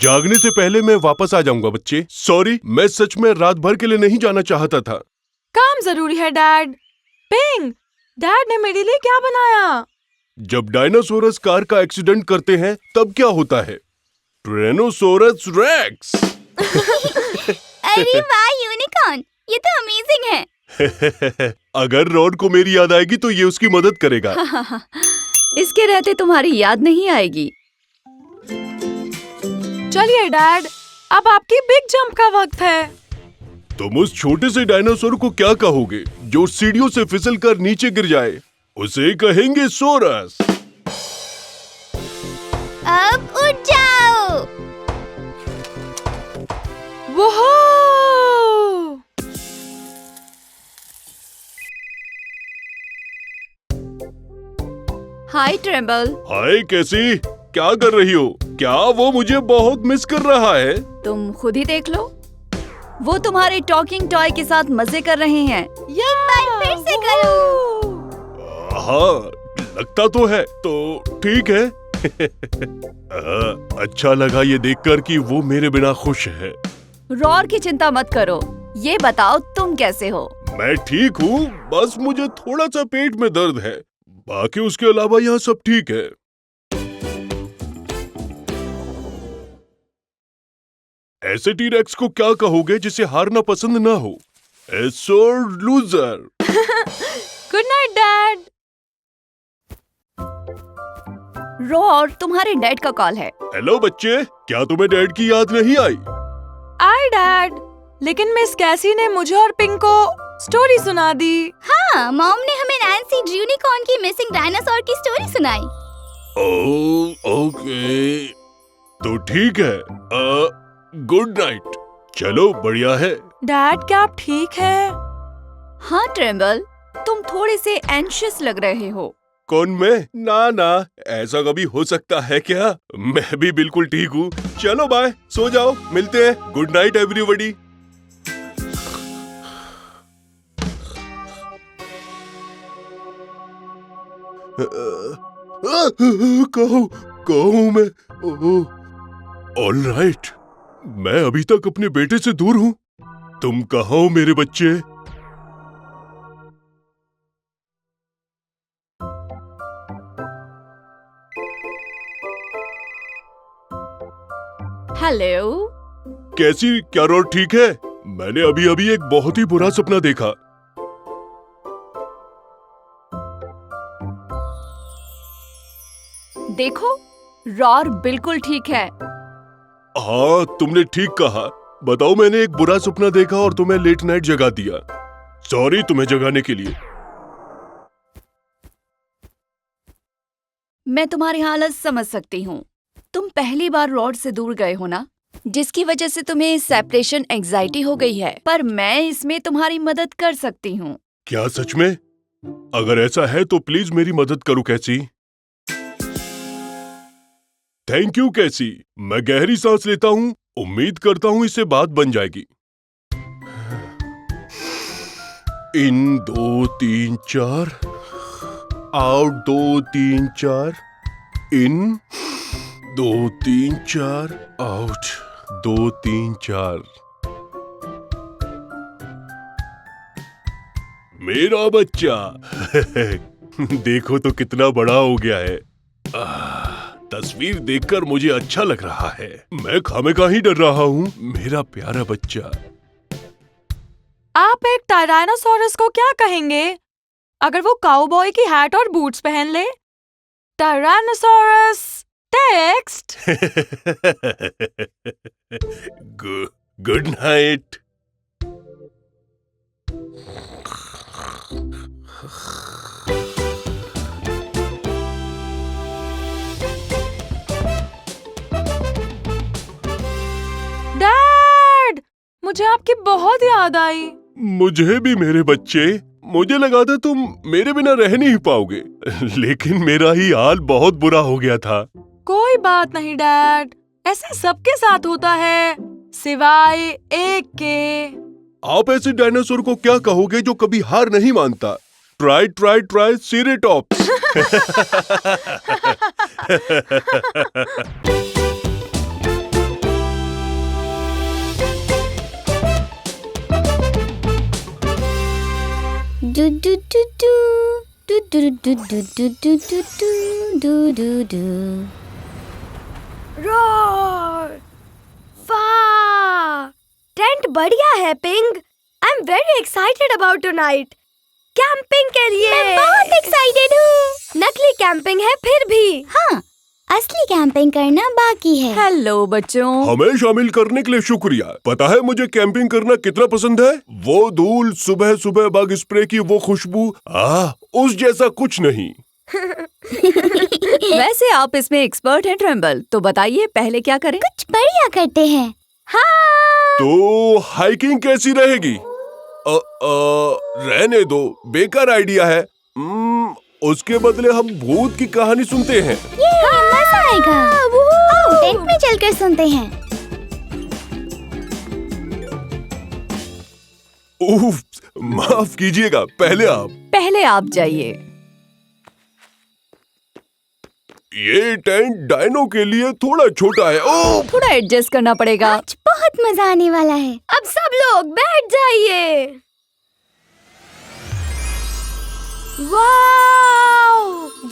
जागने से पहले मैं वापस आ जाऊंगा बच्चे। सॉरी, मैं सच में रात भर के लिए नहीं जाना चाहता था। काम जरूरी है डैड। पिंग, डैड ने मेरे लिए क्या बनाया? जब डायनासोरस कार का एक्सीडेंट करते हैं तब क्या होता है? ट्रेनोसोरस रेक्स। अरे वाह यूनिकॉर्न, ये तो अमेजिंग है। अगर रॉड को मेरी याद आएगी तो ये उसकी मदद करेगा। इसके रहते तुम्हारी याद नहीं आएगी। चलिए डैड, अब आपकी बिग जंप का वक्त है। तुम उस छोटे से डायनासोर को क्या कहोगे जो सीढ़ियों से फिसल कर नीचे गिर जाए? उसे कहेंगे सोरस। अब उठ जाओ। वो हाय ट्रेम्बल। हाय कैसी, क्या कर रही हो? क्या वो मुझे बहुत मिस कर रहा है? तुम खुद ही देख लो, वो तुम्हारे टॉकिंग टॉय के साथ मजे कर रहे हैं। एक बार फिर से करो। हाँ, लगता तो है, तो ठीक है। अच्छा लगा ये देखकर कि वो मेरे बिना खुश है। रॉर की चिंता मत करो, ये बताओ तुम कैसे हो? मैं ठीक हूँ, बस मुझे थोड़ा सा पेट में दर्द है। बाकी उसके अलावा यहाँ सब ठीक है। ऐसे टी-रेक्स को क्या कहोगे जिसे हारना पसंद ना हो? ए सोर loser. Good night dad. Roar, तुम्हारे डैड का कॉल है। हेलो बच्चे, क्या तुम्हें डैड की याद नहीं आई? आई डैड, लेकिन मिस कैसी ने मुझे और पिंक को स्टोरी सुना दी। हाँ, मॉम ने हमें नैन्सी यूनिकॉर्न की मिसिंग डायनासोर की स्टोरी सुनाई। ओह ओके, तो ठीक है। Good night. चलो बढ़िया है। डैड, क्या आप ठीक हैं? हाँ ट्रेम्बल, तुम थोड़े से एंशियस लग रहे हो। कौन मैं? ना, ऐसा कभी हो सकता है क्या? मैं भी बिल्कुल ठीक हूँ। चलो बाय, सो जाओ, मिलते हैं। Good night everybody. कहूँ मैं? ऑल राइट, मैं अभी तक अपने बेटे से दूर हूँ। तुम कहाँ हो मेरे बच्चे? हेलो। कैसी, क्या रोड ठीक है? मैंने अभी अभी एक बहुत ही बुरा सपना देखा। देखो, रॉर बिल्कुल ठीक है। हाँ, तुमने ठीक कहा। बताओ, मैंने एक बुरा सपना देखा और तुम्हें लेट नाइट जगा दिया। सॉरी तुम्हें जगाने के लिए। मैं तुम्हारी हालत समझ सकती हूँ। तुम पहली बार रॉड से दूर गए हो ना, जिसकी वजह से तुम्हें सेपरेशन एंजाइटी हो गई है। पर मैं इसमें तुम्हारी मदद कर सकती हूँ। क्या सच में? अगर ऐसा है तो प्लीज मेरी मदद करो कैसी। थैंक यू कैसी। मैं गहरी सांस लेता हूँ। उम्मीद करता हूँ इससे बात बन जाएगी। इन 2 3 4, आउट 2 3 4, इन 2 3 4, आउट 2 3 4। मेरा बच्चा। देखो तो कितना बड़ा हो गया है। तस्वीर देखकर मुझे अच्छा लग रहा है। मैं खामेखा ही डर रहा हूँ। मेरा प्यारा बच्चा। आप एक टायरानोसोरस को क्या कहेंगे अगर वो काउबॉय की हैट और बूट्स पहन ले? Tyrannosaurus text. Good night. Dad, मुझे आपकी बहुत याद आई। मुझे भी मेरे बच्चे। मुझे लगा था तुम मेरे बिना रह नहीं पाओगे, लेकिन मेरा ही हाल बहुत बुरा हो गया था। कोई बात नहीं डैड, ऐसा सबके साथ होता है सिवाय एक के। आप ऐसे डायनासोर को क्या कहोगे जो कभी हार नहीं मानता? Try try triceratops. Doo doo doo doo doo doo doo doo doo doo doo doo doo. Roar! वाह! टेंट बढ़िया है Ping. I am very excited about tonight. Camping के लिए मैं बहुत एक्साइटेड हूँ। नकली कैंपिंग है फिर भी। हाँ, असली कैंपिंग करना बाकी है। हेलो बच्चों। हमें शामिल करने के लिए शुक्रिया। पता है मुझे कैंपिंग करना कितना पसंद है? वो धूल, सुबह सुबह बग स्प्रे की वो खुशबू, उस जैसा कुछ नहीं। वैसे आप इसमें एक्सपर्ट हैं ट्रेम्बल, तो बताइए पहले क्या करें? कुछ बढ़िया करते हैं। हाँ, तो हाइकिंग कैसी रहेगी? रहने दो, बेकार आइडिया है। उसके बदले हम भूत की कहानी सुनते हैं। ये मजा आएगा। आओ, टेंट में चलकर सुनते हैं। उफ, माफ कीजिएगा, पहले आप जाइए। ये टेंट डायनो के लिए थोड़ा छोटा है। ओह, थोड़ा एडजस्ट करना पड़ेगा। आज बहुत मजा आने वाला है। अब सब लोग बैठ जाइए। वाओ!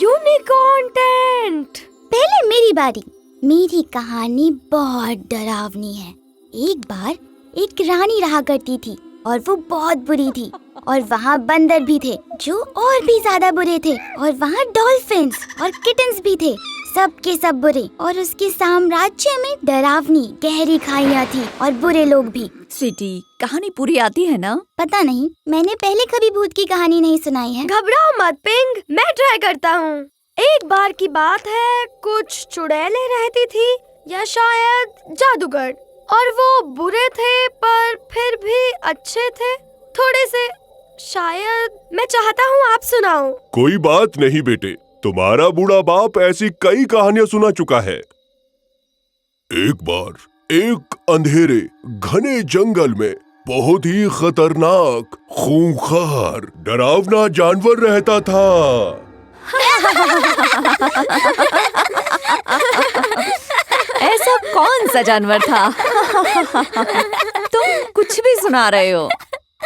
Unicorn tent. पहले मेरी बारी। मेरी कहानी बहुत डरावनी है। एक बार एक रानी रहा करती थी और वो बहुत बुरी थी, और वहाँ बंदर भी थे जो और भी ज्यादा बुरे थे, और वहाँ डॉल्फिन्स और किटन्स भी थे, सब के सब बुरे। और उसके साम्राज्य में डरावनी गहरी खाइयाँ थी और बुरे लोग भी। स्वीटी, कहानी पूरी आती है ना? पता नहीं, मैंने पहले कभी भूत की कहानी नहीं सुनाई है। घबराओ मत पिंग, मैं ट्राई करता हूँ। एक बार की बात है, कुछ चुड़ैलें रहती थी, या शायद जादूगर, और वो बुरे थे पर फिर भी अच्छे थे थोड़े से। शायद मैं चाहता हूँ आप सुनाओ। कोई बात नहीं बेटे, तुम्हारा बूढ़ा बाप ऐसी कई कहानियां सुना चुका है। एक बार एक अंधेरे घने जंगल में बहुत ही खतरनाक, खूंखार, डरावना जानवर रहता था। ऐसा कौन सा जानवर था? तुम कुछ भी सुना रहे हो।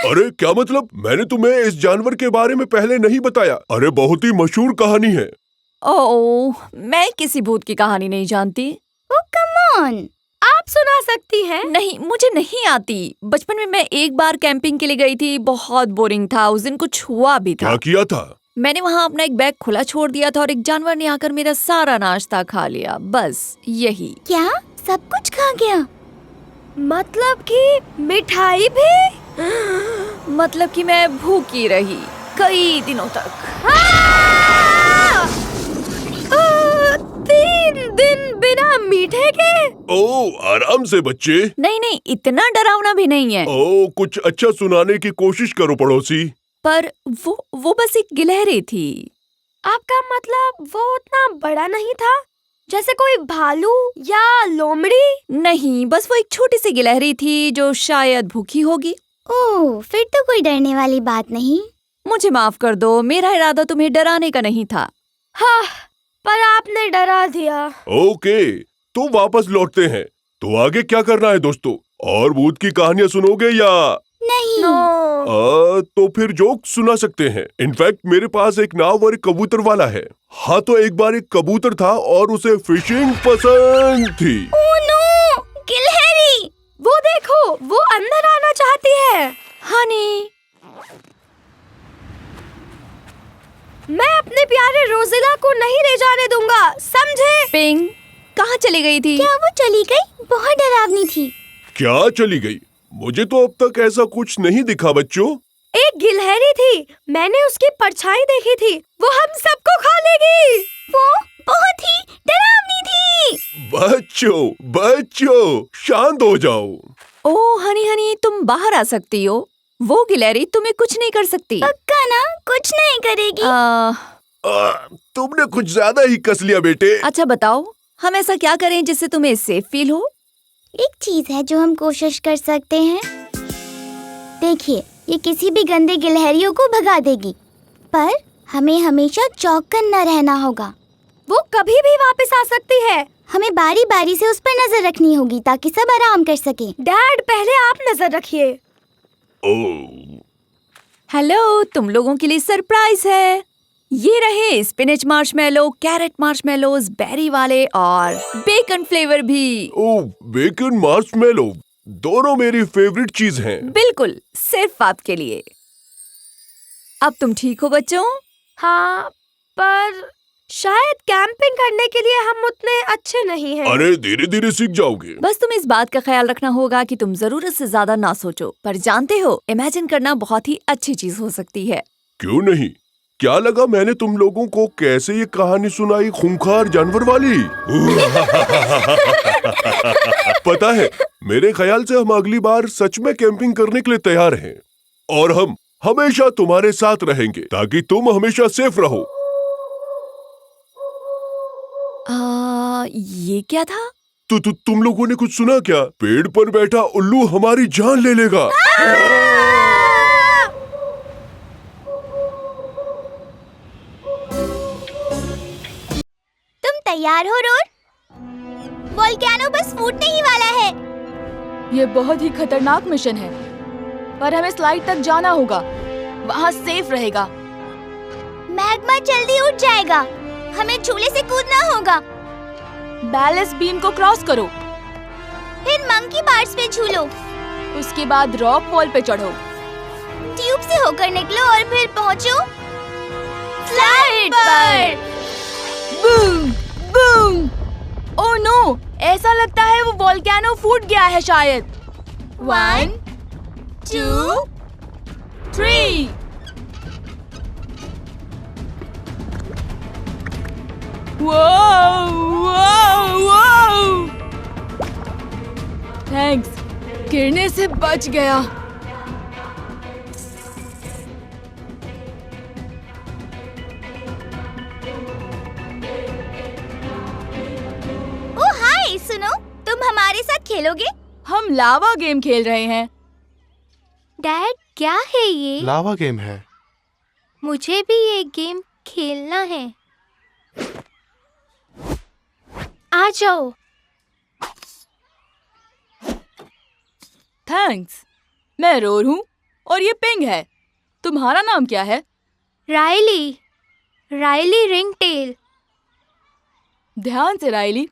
अरे क्या मतलब? मैंने तुम्हें इस जानवर के बारे में पहले नहीं बताया। अरे बहुत ही मशहूर कहानी है। ओह, मैं किसी भूत की कहानी नहीं जानती। ओह कम ऑन, आप सुना सकती हैं। नहीं, मुझे नहीं आती। बचपन में मैं एक बार कैंपिंग के लिए गई थी, बहुत बोरिंग था। उस दिन कुछ हुआ भी था। क्या किया था? मैंने वहाँ अपना एक बैग खुला छोड़ दिया था और एक जानवर ने आकर मेरा सारा नाश्ता खा लिया। बस यही। क्या सब कुछ खा गया? मतलब कि मिठाई भी? मतलब कि मैं भूखी रही कई दिनों तक। 3 दिन बिना मीठे के? ओह, आराम से बच्चे। नहीं, इतना डरावना भी नहीं है। ओह, कुछ अच्छा सुनाने की कोशिश करो पड़ोसी। पर वो बस एक गिलहरी थी। आपका मतलब वो उतना बड़ा नहीं था, जैसे कोई भालू या लोमड़ी? नहीं, बस वो एक छोटी सी गिलहरी थी जो शायद भूखी होगी। ओह, फिर तो कोई डरने वाली बात नहीं। मुझे माफ कर दो, मेरा इरादा तुम्हें डराने का नहीं था। हाँ, पर आपने डरा दिया। ओके, तो वापस लौटते हैं। तो आगे क्या करना है दोस्तों? और भूत की कहानियां सुनोगे या नहीं। तो फिर जोक सुना सकते हैं। इनफैक्ट मेरे पास एक नाव और एक कबूतर वाला है। हाँ, तो एक बार एक कबूतर था और उसे फिशिंग पसंद थी। ओह नो, गिलहरी! वो देखो, वो अंदर आना चाहती है। हनी, मैं अपने प्यारे रोजिला को नहीं ले जाने दूंगा, समझे? पिंग कहाँ चली गई थी? क्या वो चली गई? बहुत डरावनी थी। क्या चली गई? मुझे तो अब तक ऐसा कुछ नहीं दिखा बच्चों। एक गिलहरी थी, मैंने उसकी परछाई देखी थी। वो हम सबको खा लेगी। वो बहुत ही डरावनी थी। बच्चों, शांत हो जाओ। ओह हनी, तुम बाहर आ सकती हो। वो गिलहरी तुम्हें कुछ नहीं कर सकती। पक्का ना? कुछ नहीं करेगी। तुमने कुछ ज्यादा ही कस लिया बेटे। अच्छा बताओ, हम ऐसा क्या करें जिससे तुम्हें सेफ फील हो? एक चीज है जो हम कोशिश कर सकते हैं। देखिए, ये किसी भी गंदे गिलहरियों को भगा देगी, पर हमें हमेशा चौकन न रहना होगा। वो कभी भी वापस आ सकती है। हमें बारी बारी से उस पर नजर रखनी होगी ताकि सब आराम कर सके। डैड, पहले आप नजर रखिए। हेलो, तुम लोगों के लिए सरप्राइज है। ये रहे spinach marshmallow, carrot marshmallows, berry वाले और बेकन फ्लेवर भी। ओह, बेकन मार्शमेलो, दोनों मेरी फेवरेट चीज हैं। बिल्कुल, सिर्फ आपके लिए। अब तुम ठीक हो बच्चों? हाँ, पर शायद कैंपिंग करने के लिए हम उतने अच्छे नहीं हैं। अरे धीरे धीरे सीख जाओगे। बस तुम्हें इस बात का ख्याल रखना होगा कि तुम जरूरत से ज्यादा ना सोचो। पर जानते हो, इमेजिन करना बहुत ही अच्छी चीज हो सकती है। क्यों नहीं? क्या लगा मैंने तुम लोगों को कैसे ये कहानी सुनाई, खूंखार जानवर वाली? पता है, मेरे ख्याल से हम अगली बार सच में कैंपिंग करने के लिए तैयार हैं और हम हमेशा तुम्हारे साथ रहेंगे ताकि तुम हमेशा सेफ रहो। ये क्या था? तुम लोगों ने कुछ सुना क्या? पेड़ पर बैठा उल्लू हमारी जान ले लेगा। तुम तैयार हो रोड? वोल्केनो बस फूटने ही वाला है। ये बहुत ही खतरनाक मिशन है, पर हमें स्लाइड तक जाना होगा। वहाँ सेफ रहेगा। मैग्मा जल्दी उठ जाएगा, हमें झूले से कूदना होगा। बैलेंस बीम को क्रॉस करो, फिर मंकी बार्स पे झूलो, उसके बाद रॉक वॉल पे चढ़ो, ट्यूब से होकर निकलो और फिर पहुंचो स्लाइड पर। Boom boom. ओह नो, ऐसा लगता है वो वोल्केनो फूट गया है शायद। 1 2 3। थैंक्स, गिरने से बच गया। ओ हाय, सुनो, तुम हमारे साथ खेलोगे? हम लावा गेम खेल रहे हैं। डैड, क्या है ये? लावा गेम है। मुझे भी ये गेम खेलना है। आ जाओ। थैंक्स। मैं रोर हूँ और ये पिंग है। तुम्हारा नाम क्या है? Riley, Riley Ringtail. ध्यान से राइली,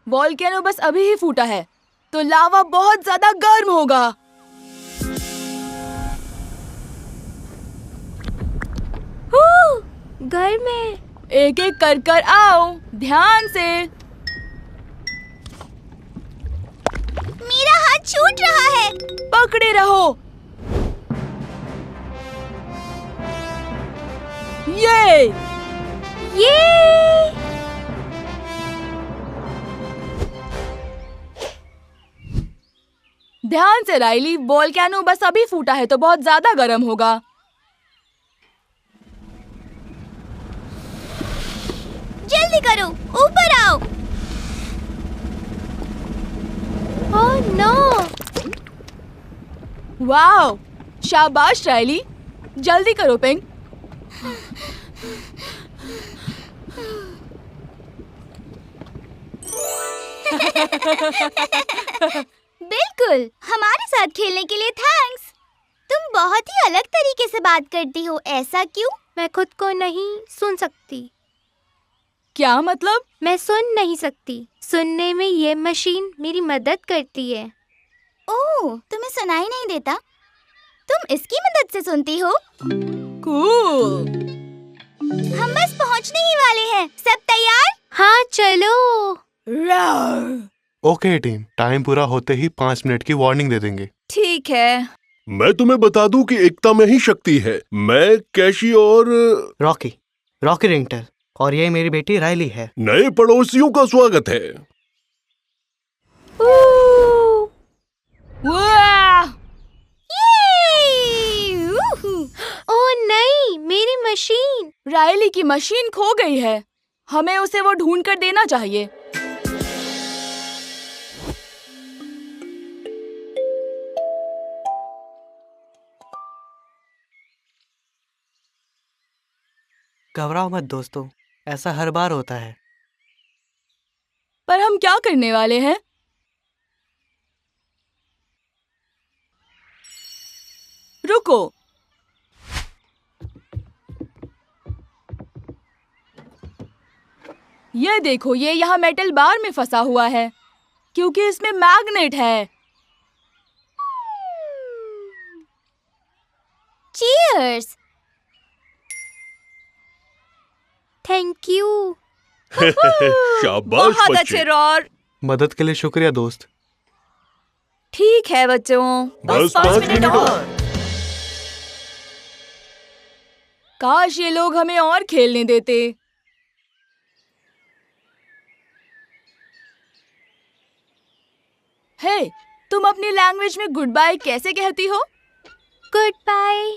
वोल्केनो बस अभी ही फूटा है, तो लावा बहुत ज्यादा गर्म होगा। घर में एक एक कर कर आओ, ध्यान से। मेरा हाथ छूट रहा है। पकड़े रहो। ये ध्यान से राइली, वोल्केनो बस अभी फूटा है तो बहुत ज्यादा गर्म होगा। जल्दी करो, ऊपर आओ। Oh no. वाओ, शाबाश राइली, जल्दी करो पिंग। बिल्कुल, हमारे साथ खेलने के लिए थैंक्स। तुम बहुत ही अलग तरीके से बात करती हो, ऐसा क्यों? मैं खुद को नहीं सुन सकती। क्या मतलब? मैं सुन नहीं सकती। सुनने में ये मशीन मेरी मदद करती है। ओह, तुम्हें सुनाई नहीं देता? तुम इसकी मदद से सुनती हो? कूल। हम बस पहुंचने ही वाले हैं। सब तैयार? हाँ, चलो। ओके टीम, टाइम पूरा होते ही 5 मिनट की वार्निंग दे देंगे। ठीक है। मैं तुम्हें बता दूं कि एकता में ही शक्ति है। मैं, कैशी और रॉकी रिंगटेल, और ये मेरी बेटी राइली है। नए पड़ोसियों का स्वागत है। वाह! ये! ऊहू! ओह नहीं, मेरी मशीन। राइली की मशीन खो गई है। हमें उसे वो ढूंढ कर देना चाहिए। घबराओ मत दोस्तों, ऐसा हर बार होता है। पर हम क्या करने वाले हैं? रुको, ये देखो, ये यहाँ मेटल बार में फंसा हुआ है क्योंकि इसमें मैग्नेट है। चीयर्स। Thank you. शाबाश बहुत बच्चे। अच्छे रॉर। मदद के लिए शुक्रिया दोस्त। ठीक है बच्चों, बस 5 मिनट और। काश ये लोग हमें और खेलने देते। हे, तुम अपनी लैंग्वेज में गुड बाय कैसे कहती हो? Good bye.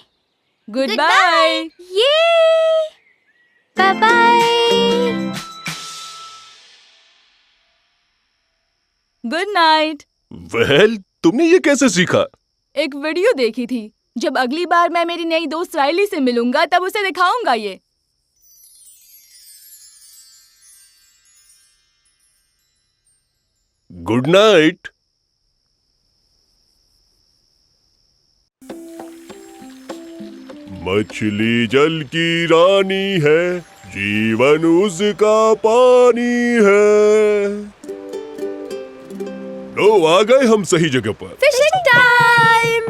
Good bye. ये bye bye. Good night. Well, तुमने ये कैसे सीखा? एक वीडियो देखी थी। जब अगली बार मैं मेरी नई दोस्त राइली से मिलूंगा तब उसे दिखाऊंगा ये। Good night. मछली जल की रानी है, जीवन उसका पानी है। लो, आ गए हम सही जगह पर। Fishing time.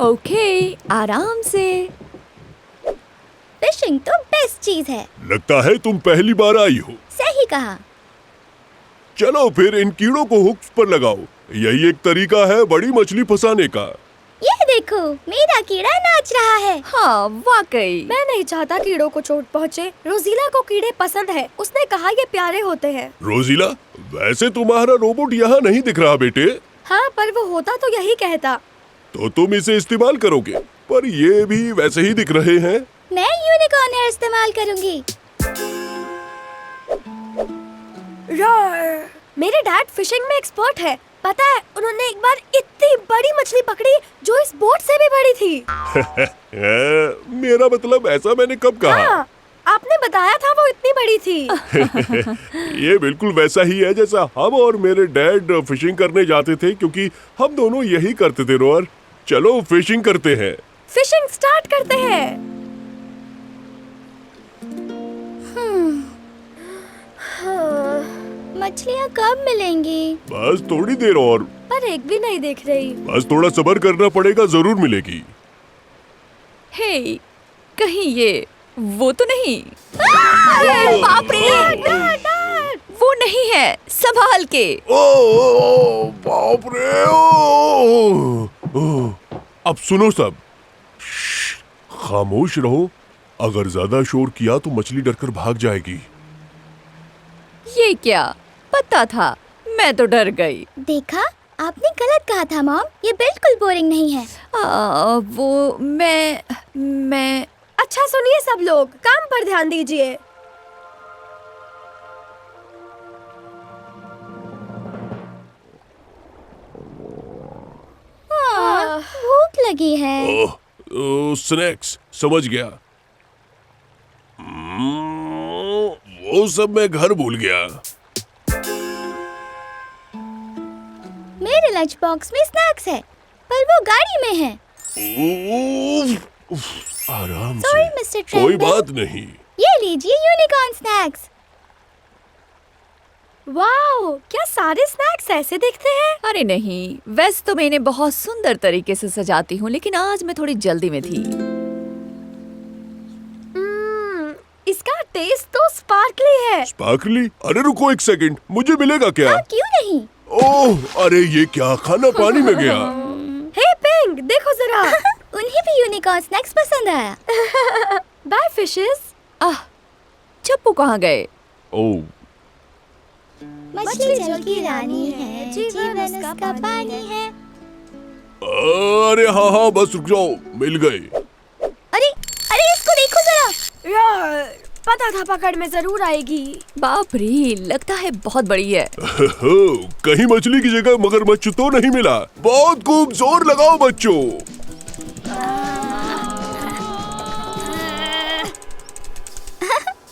ओके, आराम से। फिशिंग तो बेस्ट चीज है। लगता है तुम पहली बार आई हो। सही कहा। चलो फिर इन कीड़ों को हुक्स पर लगाओ। यही एक तरीका है बड़ी मछली फंसाने का। ये देखो, मेरा कीड़ा नाच रहा है। हाँ, वाकई। मैं नहीं चाहता कीड़ों को चोट पहुँचे। रोजीला को कीड़े पसंद है। उसने कहा ये प्यारे होते हैं। रोजीला, वैसे तुम्हारा रोबोट यहाँ नहीं दिख रहा बेटे। हाँ, पर वो होता तो यही कहता। तो तुम इसे इस्तेमाल करोगे, पर ये भी वैसे ही दिख रहे हैं। मैं यूनिकॉर्न हेयर इस्तेमाल करूंगी। मेरे डैड फिशिंग में एक्सपर्ट है। पता है, उन्होंने एक बार इतनी बड़ी मछली पकड़ी जो इस बोट से भी बड़ी थी। मेरा मतलब ऐसा मैंने कब कहा? हाँ, आपने बताया था वो इतनी बड़ी थी। ये बिल्कुल वैसा ही है जैसा हम और मेरे डैड फिशिंग करने जाते थे, क्योंकि हम दोनों यही करते थे। रोअर, चलो फिशिंग करते हैं। फिशिंग स्टार्ट करते हैं। मछलियाँ कब मिलेंगी? बस थोड़ी देर और। पर एक भी नहीं दिख रही। बस थोड़ा सब्र करना पड़ेगा, जरूर मिलेगी। हे, कहीं ये वो तो नहीं? अरे बाप रे! वो नहीं है, संभाल के। ओ, बाप रे! ओ, अब सुनो सब, खामोश रहो। अगर ज्यादा शोर किया तो मछली डरकर भाग जाएगी। ये क्या? पता था, मैं तो डर गई। देखा, आपने गलत कहा था मॉम। ये बिल्कुल बोरिंग नहीं है। वो मैं अच्छा सुनिए सब लोग, काम पर ध्यान दीजिए। भूख लगी है। स्नैक्स, समझ गया। वो सब मैं घर भूल गया। मेरे लंच बॉक्स में स्नैक्स है, पर वो गाड़ी में है। आराम सॉरी से, मिस्टर कोई ट्रेंडल। बात नहीं। ये लीजिए यूनिकॉर्न स्नैक्स। वाओ, क्या सारे स्नैक्स ऐसे दिखते हैं? अरे नहीं, वैसे तो मैं इन्हें बहुत सुंदर तरीके से सजाती हूँ, लेकिन आज मैं थोड़ी जल्दी में थी। इसका टेस्ट तो स्पार्कली है। स्पार्कली? अरे रुको एक सेकंड, मुझे मिलेगा क्या? हाँ, क्यों नहीं? ओह, अरे ये क्या, खाना पानी में गया। हे पिंक, देखो जरा। उन्हें भी यूनिकॉर्न स्नैक्स पसंद आया। Bye fishes. चप्पू कहाँ गए? ओह, मछली जल की रानी है, जीवन उसका पानी है। अरे हाँ हाँ, बस रुक जाओ, मिल गए। अरे अरे, इसको देखो जरा। पता था पकड़ में जरूर आएगी। बाप रे, लगता है बहुत बड़ी है। कहीं मछली की जगह मगरमच्छ तो नहीं मिला? बहुत खूब, जोर लगाओ बच्चों।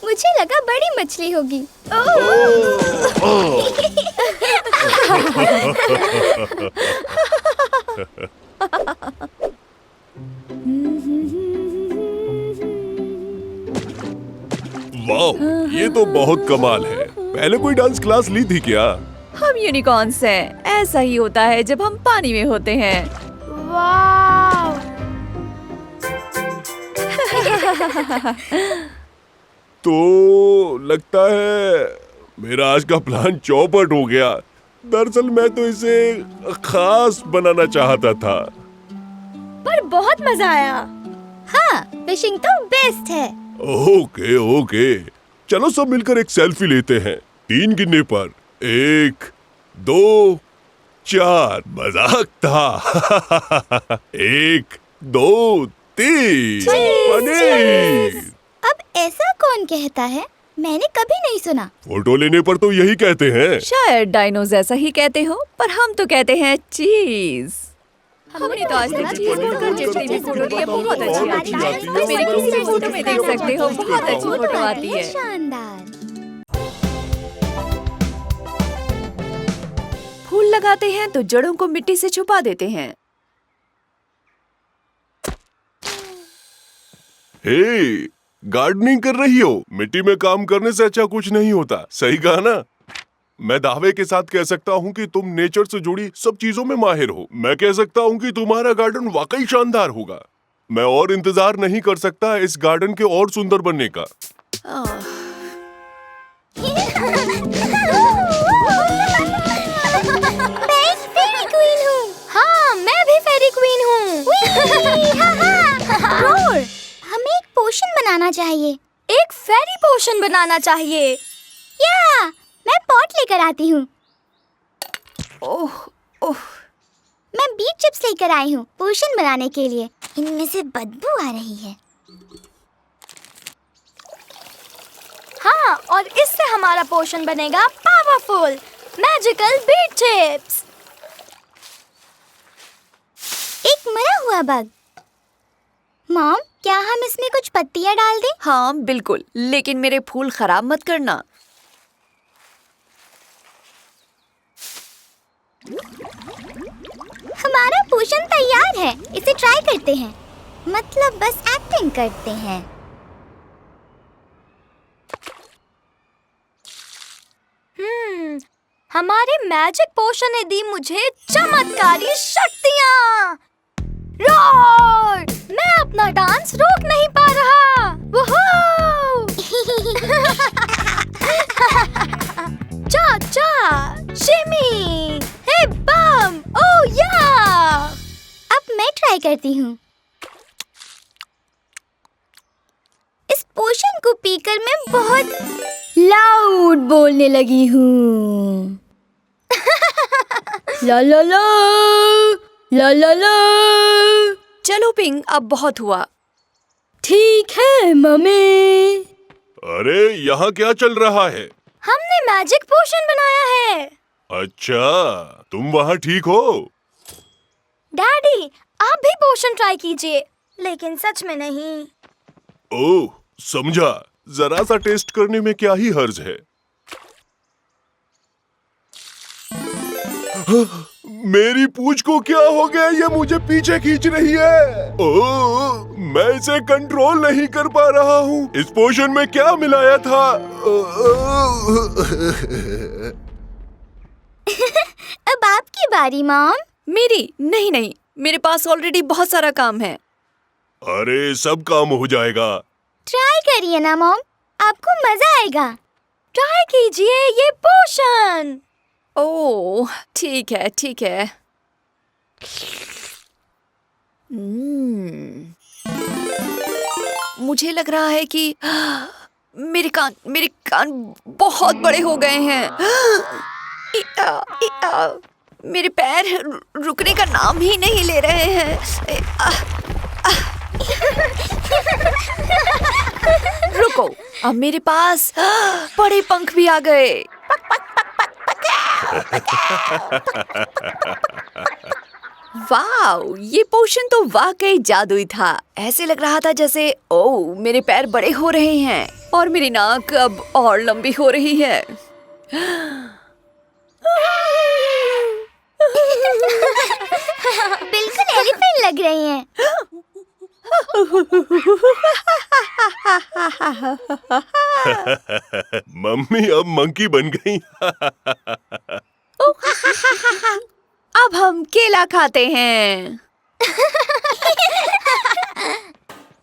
मुझे लगा बड़ी मछली होगी। वाह, ये तो बहुत कमाल है। पहले कोई डांस क्लास ली थी क्या? हम यूनिकॉर्न्स हैं। ऐसा ही होता है जब हम पानी में होते हैं। वाव! तो लगता है मेरा आज का प्लान चौपट हो गया। दरअसल मैं तो इसे खास बनाना चाहता था। पर बहुत मजा आया। हाँ, फिशिंग तो बेस्ट है। ओके ओके, चलो सब मिलकर एक सेल्फी लेते हैं। 3 गिनने पर 1, 2, 4। मजाक था। 1, 2, 3। पनीर। अब ऐसा कौन कहता है? मैंने कभी नहीं सुना। फोटो लेने पर तो यही कहते हैं। शायद डायनोज ऐसा ही कहते हो, पर हम तो कहते हैं चीज। हमने तो आज तक चीज बोलकर जितनी भी फोटो ली है बहुत अच्छी आती है। तुम मेरी किसी भी फोटो में देख सकते हो, बहुत अच्छी फोटो आती है। शानदार। फूल लगाते हैं तो जड़ों को मिट्टी से छुपा देते हैं। हे, गार्डनिंग कर रही हो? मिट्टी में काम करने से अच्छा कुछ नहीं होता। सही कहा ना? मैं दावे के साथ कह सकता हूँ कि तुम नेचर से जुड़ी सब चीजों में माहिर हो। मैं कह सकता हूँ कि तुम्हारा गार्डन वाकई शानदार होगा। मैं और इंतजार नहीं कर सकता इस गार्डन के और सुंदर बनने का। मैं एक फेरी क्वीन हूँ। हाँ, मैं भी फेरी क्वीन हूँ। रोर, हमें एक पोशन बनाना चाहिए। एक फेरी पोशन बनाना चाहिए। या, मैं पॉट लेकर आती हूँ। ओह ओह, मैं बीट चिप्स लेकर आई हूँ पोशन बनाने के लिए। इनमें से बदबू आ रही है। हाँ, और इससे हमारा पोशन बनेगा पावरफुल मैजिकल बीट चिप्स। एक मरा हुआ बग। मॉम, क्या हम इसमें कुछ पत्तियाँ डाल दें? हाँ बिल्कुल, लेकिन मेरे फूल खराब मत करना। हमारा पोशन तैयार है। इसे ट्राई करते हैं। मतलब बस एक्टिंग करते हैं। हमारे मैजिक पोशन ने दी मुझे चमत्कारी शक्तियाँ। रोर! मैं अपना डांस रोक नहीं पा रहा। वुहू! चा चा, शिमी, हे बम, ओ या! अब मैं ट्राई करती हूँ। इस पोशन को पीकर मैं बहुत लाउड बोलने लगी हूँ। ला ला ला, ला ला ला। चलो पिंग, अब बहुत हुआ। ठीक है मम्मी। अरे यहाँ क्या चल रहा है? हमने मैजिक पोशन बनाया है। अच्छा, तुम वहाँ ठीक हो? डैडी, आप भी पोशन ट्राई कीजिए, लेकिन सच में नहीं। ओह, समझा। जरा सा टेस्ट करने में क्या ही हर्ज है। मेरी पूंछ को क्या हो गया? ये मुझे पीछे खींच रही है। ओह, मैं इसे कंट्रोल नहीं कर पा रहा हूँ। इस पोशन में क्या मिलाया था? अब आपकी बारी मॉम। मेरी? नहीं नहीं, मेरे पास ऑलरेडी बहुत सारा काम है। अरे सब काम हो जाएगा। ट्राई करिए ना मॉम, आपको मजा आएगा। ट्राई कीजिए ये पोशन। ओह ठीक है ठीक है। मुझे लग रहा है कि मेरे कान बहुत बड़े हो गए हैं। मेरे पैर रुकने का नाम ही नहीं ले रहे हैं। रुको, अब मेरे पास बड़े पंख भी आ गए। वाओ, ये पोशन तो वाकई जादुई था। ऐसे लग रहा था जैसे ओह मेरे पैर बड़े हो रहे हैं और मेरी नाक अब और लंबी हो रही है। बिल्कुल एलिफेंट लग रही हैं। मम्मी अब मंकी बन गई। अब हम केला खाते हैं।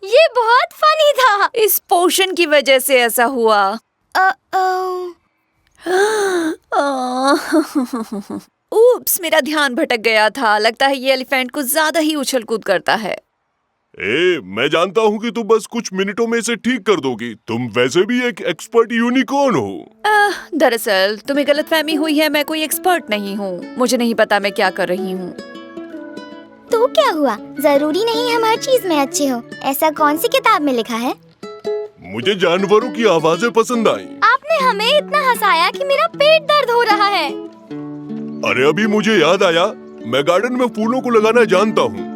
ये बहुत फनी था। इस पोशन की वजह से ऐसा हुआ। उप्स, मेरा ध्यान भटक गया था। लगता है ये एलिफेंट कुछ ज्यादा ही उछल कूद करता है। मैं जानता हूँ कि तुम बस कुछ मिनटों में इसे ठीक कर दोगी। तुम वैसे भी एक एक्सपर्ट यूनिकॉर्न हो। दरअसल तुम्हें गलतफहमी हुई है, मैं कोई एक्सपर्ट नहीं हूँ। मुझे नहीं पता मैं क्या कर रही हूँ। तो क्या हुआ? जरूरी नहीं हम हर चीज में अच्छे हो। ऐसा कौन सी किताब में लिखा है? मुझे जानवरों की आवाजें पसंद आई। आपने हमें इतना हंसाया कि मेरा पेट दर्द हो रहा है। अरे अभी मुझे याद आया, मैं गार्डन में फूलों को लगाना जानता हूँ।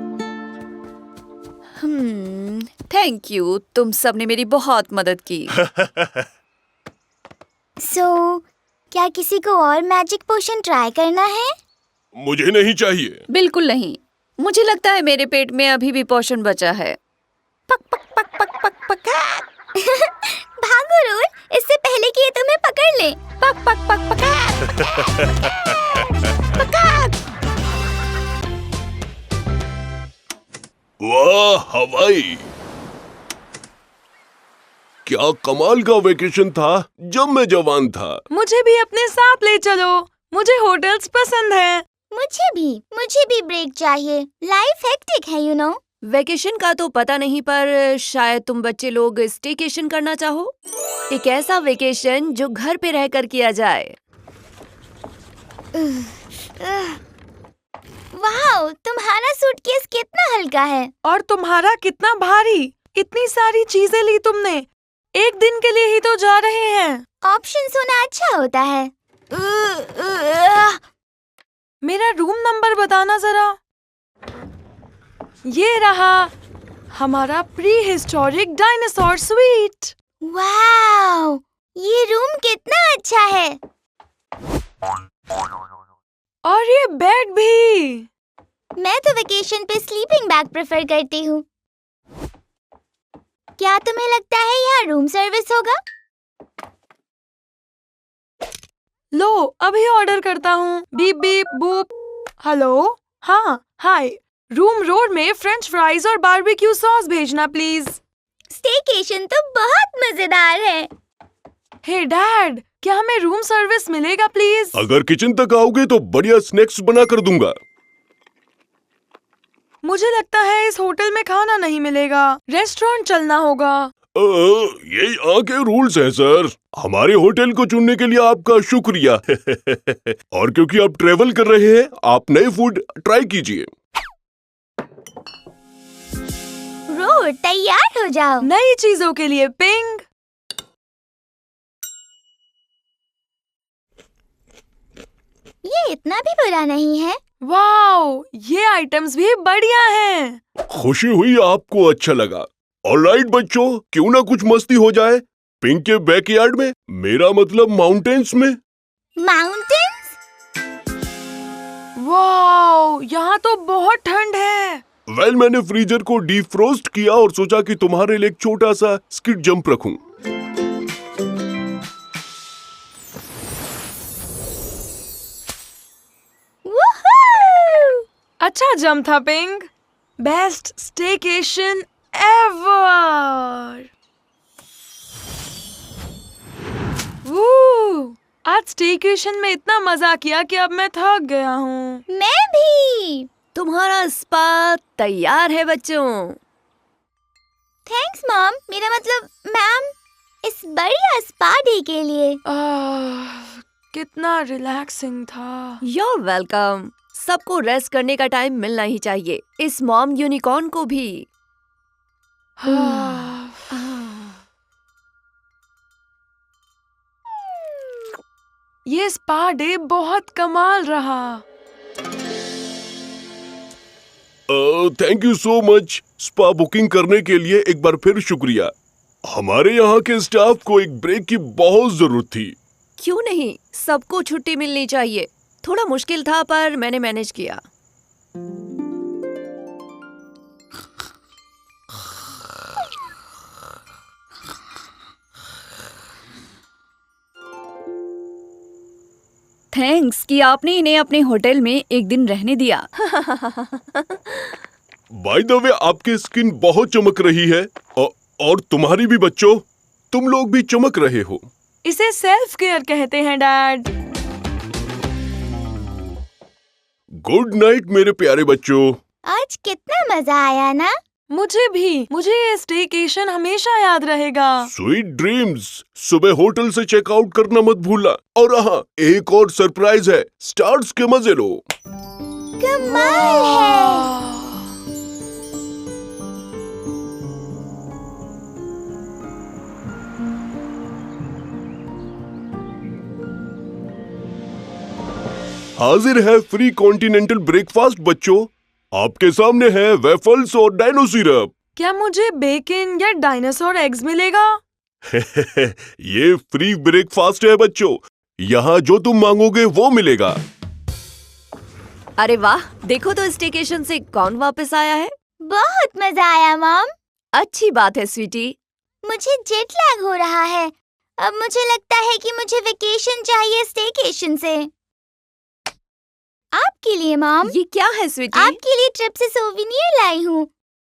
थैंक यू, तुम सबने मेरी बहुत मदद की। क्या किसी को और मैजिक पोशन ट्राई करना है? मुझे नहीं चाहिए। बिल्कुल नहीं। मुझे लगता है मेरे पेट में अभी भी पोषण बचा है। पक पक पक पक पक पक। भागो रूल, इससे पहले कि ये तुम्हें पकड़ ले। पक पक पक पक। वाह हवाई, क्या कमाल का वेकेशन था जब मैं जवान था। मुझे भी अपने साथ ले चलो, मुझे होटल्स पसंद है। मुझे भी ब्रेक चाहिए। लाइफ हेक्टिक है, यू नो। वेकेशन का तो पता नहीं, पर शायद तुम बच्चे लोग स्टेकेशन करना चाहो। एक ऐसा वेकेशन जो घर पे रहकर किया जाए। वाह, तुम्हारा सूटकेस कितना हल्का है। और तुम्हारा कितना भारी। इतनी सारी चीजें ली तुमने। एक दिन के लिए ही तो जा रहे हैं। ऑप्शंस होना अच्छा होता है। मेरा रूम नंबर बताना जरा। ये रहा हमारा प्री हिस्टोरिक डायनासोर स्वीट। वाह, ये रूम कितना अच्छा है। और ये बेड भी। मैं तो वेकेशन पे स्लीपिंग बैग प्रेफर करती हूँ। क्या तुम्हें लगता है यहाँ रूम सर्विस होगा? लो, अभी ऑर्डर करता हूँ। Beep beep boop. हेलो, हाँ, हाय। रूम रोड में फ्रेंच फ्राइज और बारबेक्यू सॉस भेजना प्लीज। स्टेकेशन तो बहुत मजेदार है। हे डैड, क्या हमें रूम सर्विस मिलेगा प्लीज? अगर किचन तक आओगे तो बढ़िया स्नैक्स बना कर दूंगा। मुझे लगता है इस होटल में खाना नहीं मिलेगा। रेस्टोरेंट चलना होगा। ये यहाँ के रूल्स हैं सर। हमारे होटल को चुनने के लिए आपका शुक्रिया। और क्योंकि आप ट्रेवल कर रहे हैं, आप नए फूड ट्राई कीजिए। रोड, तैयार हो जाओ। नई चीजों के लिए पिंग। ये इतना भी बुरा नहीं है। वाओ, ये आइटम्स भी बढ़िया हैं। खुशी हुई आपको अच्छा लगा। ऑलराइट बच्चों, क्यों ना कुछ मस्ती हो जाए पिंक के बैकयार्ड में, मेरा मतलब माउंटेन्स में। माउंटेन्स? वाओ, यहाँ तो बहुत ठंड है। मैंने फ्रीजर को डीफ्रोस्ट किया और सोचा कि तुम्हारे लिए एक छोटा सा स्किट जंप रखूं। अच्छा जंप था पिंग। Best staycation ever. आज स्टेकेशन में इतना मजा किया कि अब मैं थक गया हूँ। मैं भी। तुम्हारा स्पा तैयार है बच्चों। थैंक्स मॉम, मेरा मतलब मैम, इस बढ़िया स्पा डे के लिए। कितना रिलैक्सिंग था। You're welcome। सबको रेस्ट करने का टाइम मिलना ही चाहिए, इस मॉम यूनिकॉर्न को भी। ये स्पा डे बहुत कमाल रहा। Thank you so much. Spa booking करने के लिए एक बार फिर शुक्रिया। हमारे यहाँ के स्टाफ को एक ब्रेक की बहुत जरूरत थी। क्यों नहीं, सबको छुट्टी मिलनी चाहिए। थोड़ा मुश्किल था पर मैंने मैनेज किया। थैंक्स कि आपने इन्हें अपने होटल में एक दिन रहने दिया। बाय द वे, आपकी स्किन बहुत चमक रही है और तुम्हारी भी बच्चों, तुम लोग भी चमक रहे हो। इसे सेल्फ केयर कहते हैं डैड। गुड नाइट मेरे प्यारे बच्चों। आज कितना मजा आया ना। मुझे भी। मुझे ये स्टेकेशन हमेशा याद रहेगा। Sweet dreams. सुबह होटल से चेकआउट करना मत भूलना। और हाँ, एक और सरप्राइज है, स्टार्स के मजे लो। कमाल है। हाजिर है फ्री कॉन्टिनेंटल ब्रेकफास्ट बच्चों। आपके सामने है वेफल्स और डाइनो सिरप। क्या मुझे बेकन या डायनासोर एग्स मिलेगा? ये फ्री ब्रेकफास्ट है बच्चों। यहाँ जो तुम मांगोगे वो मिलेगा। अरे वाह, देखो तो स्टेकेशन से कौन वापस आया है। बहुत मजा आया मॉम। अच्छी बात है स्वीटी। मुझे जेट लैग हो रहा है। अब मुझे लगता है कि मुझे वेकेशन चाहिए स्टेकेशन से। आपके लिए मॉम। ये क्या है स्वीटी? आपके लिए ट्रिप से सोविनियर लाई हूँ।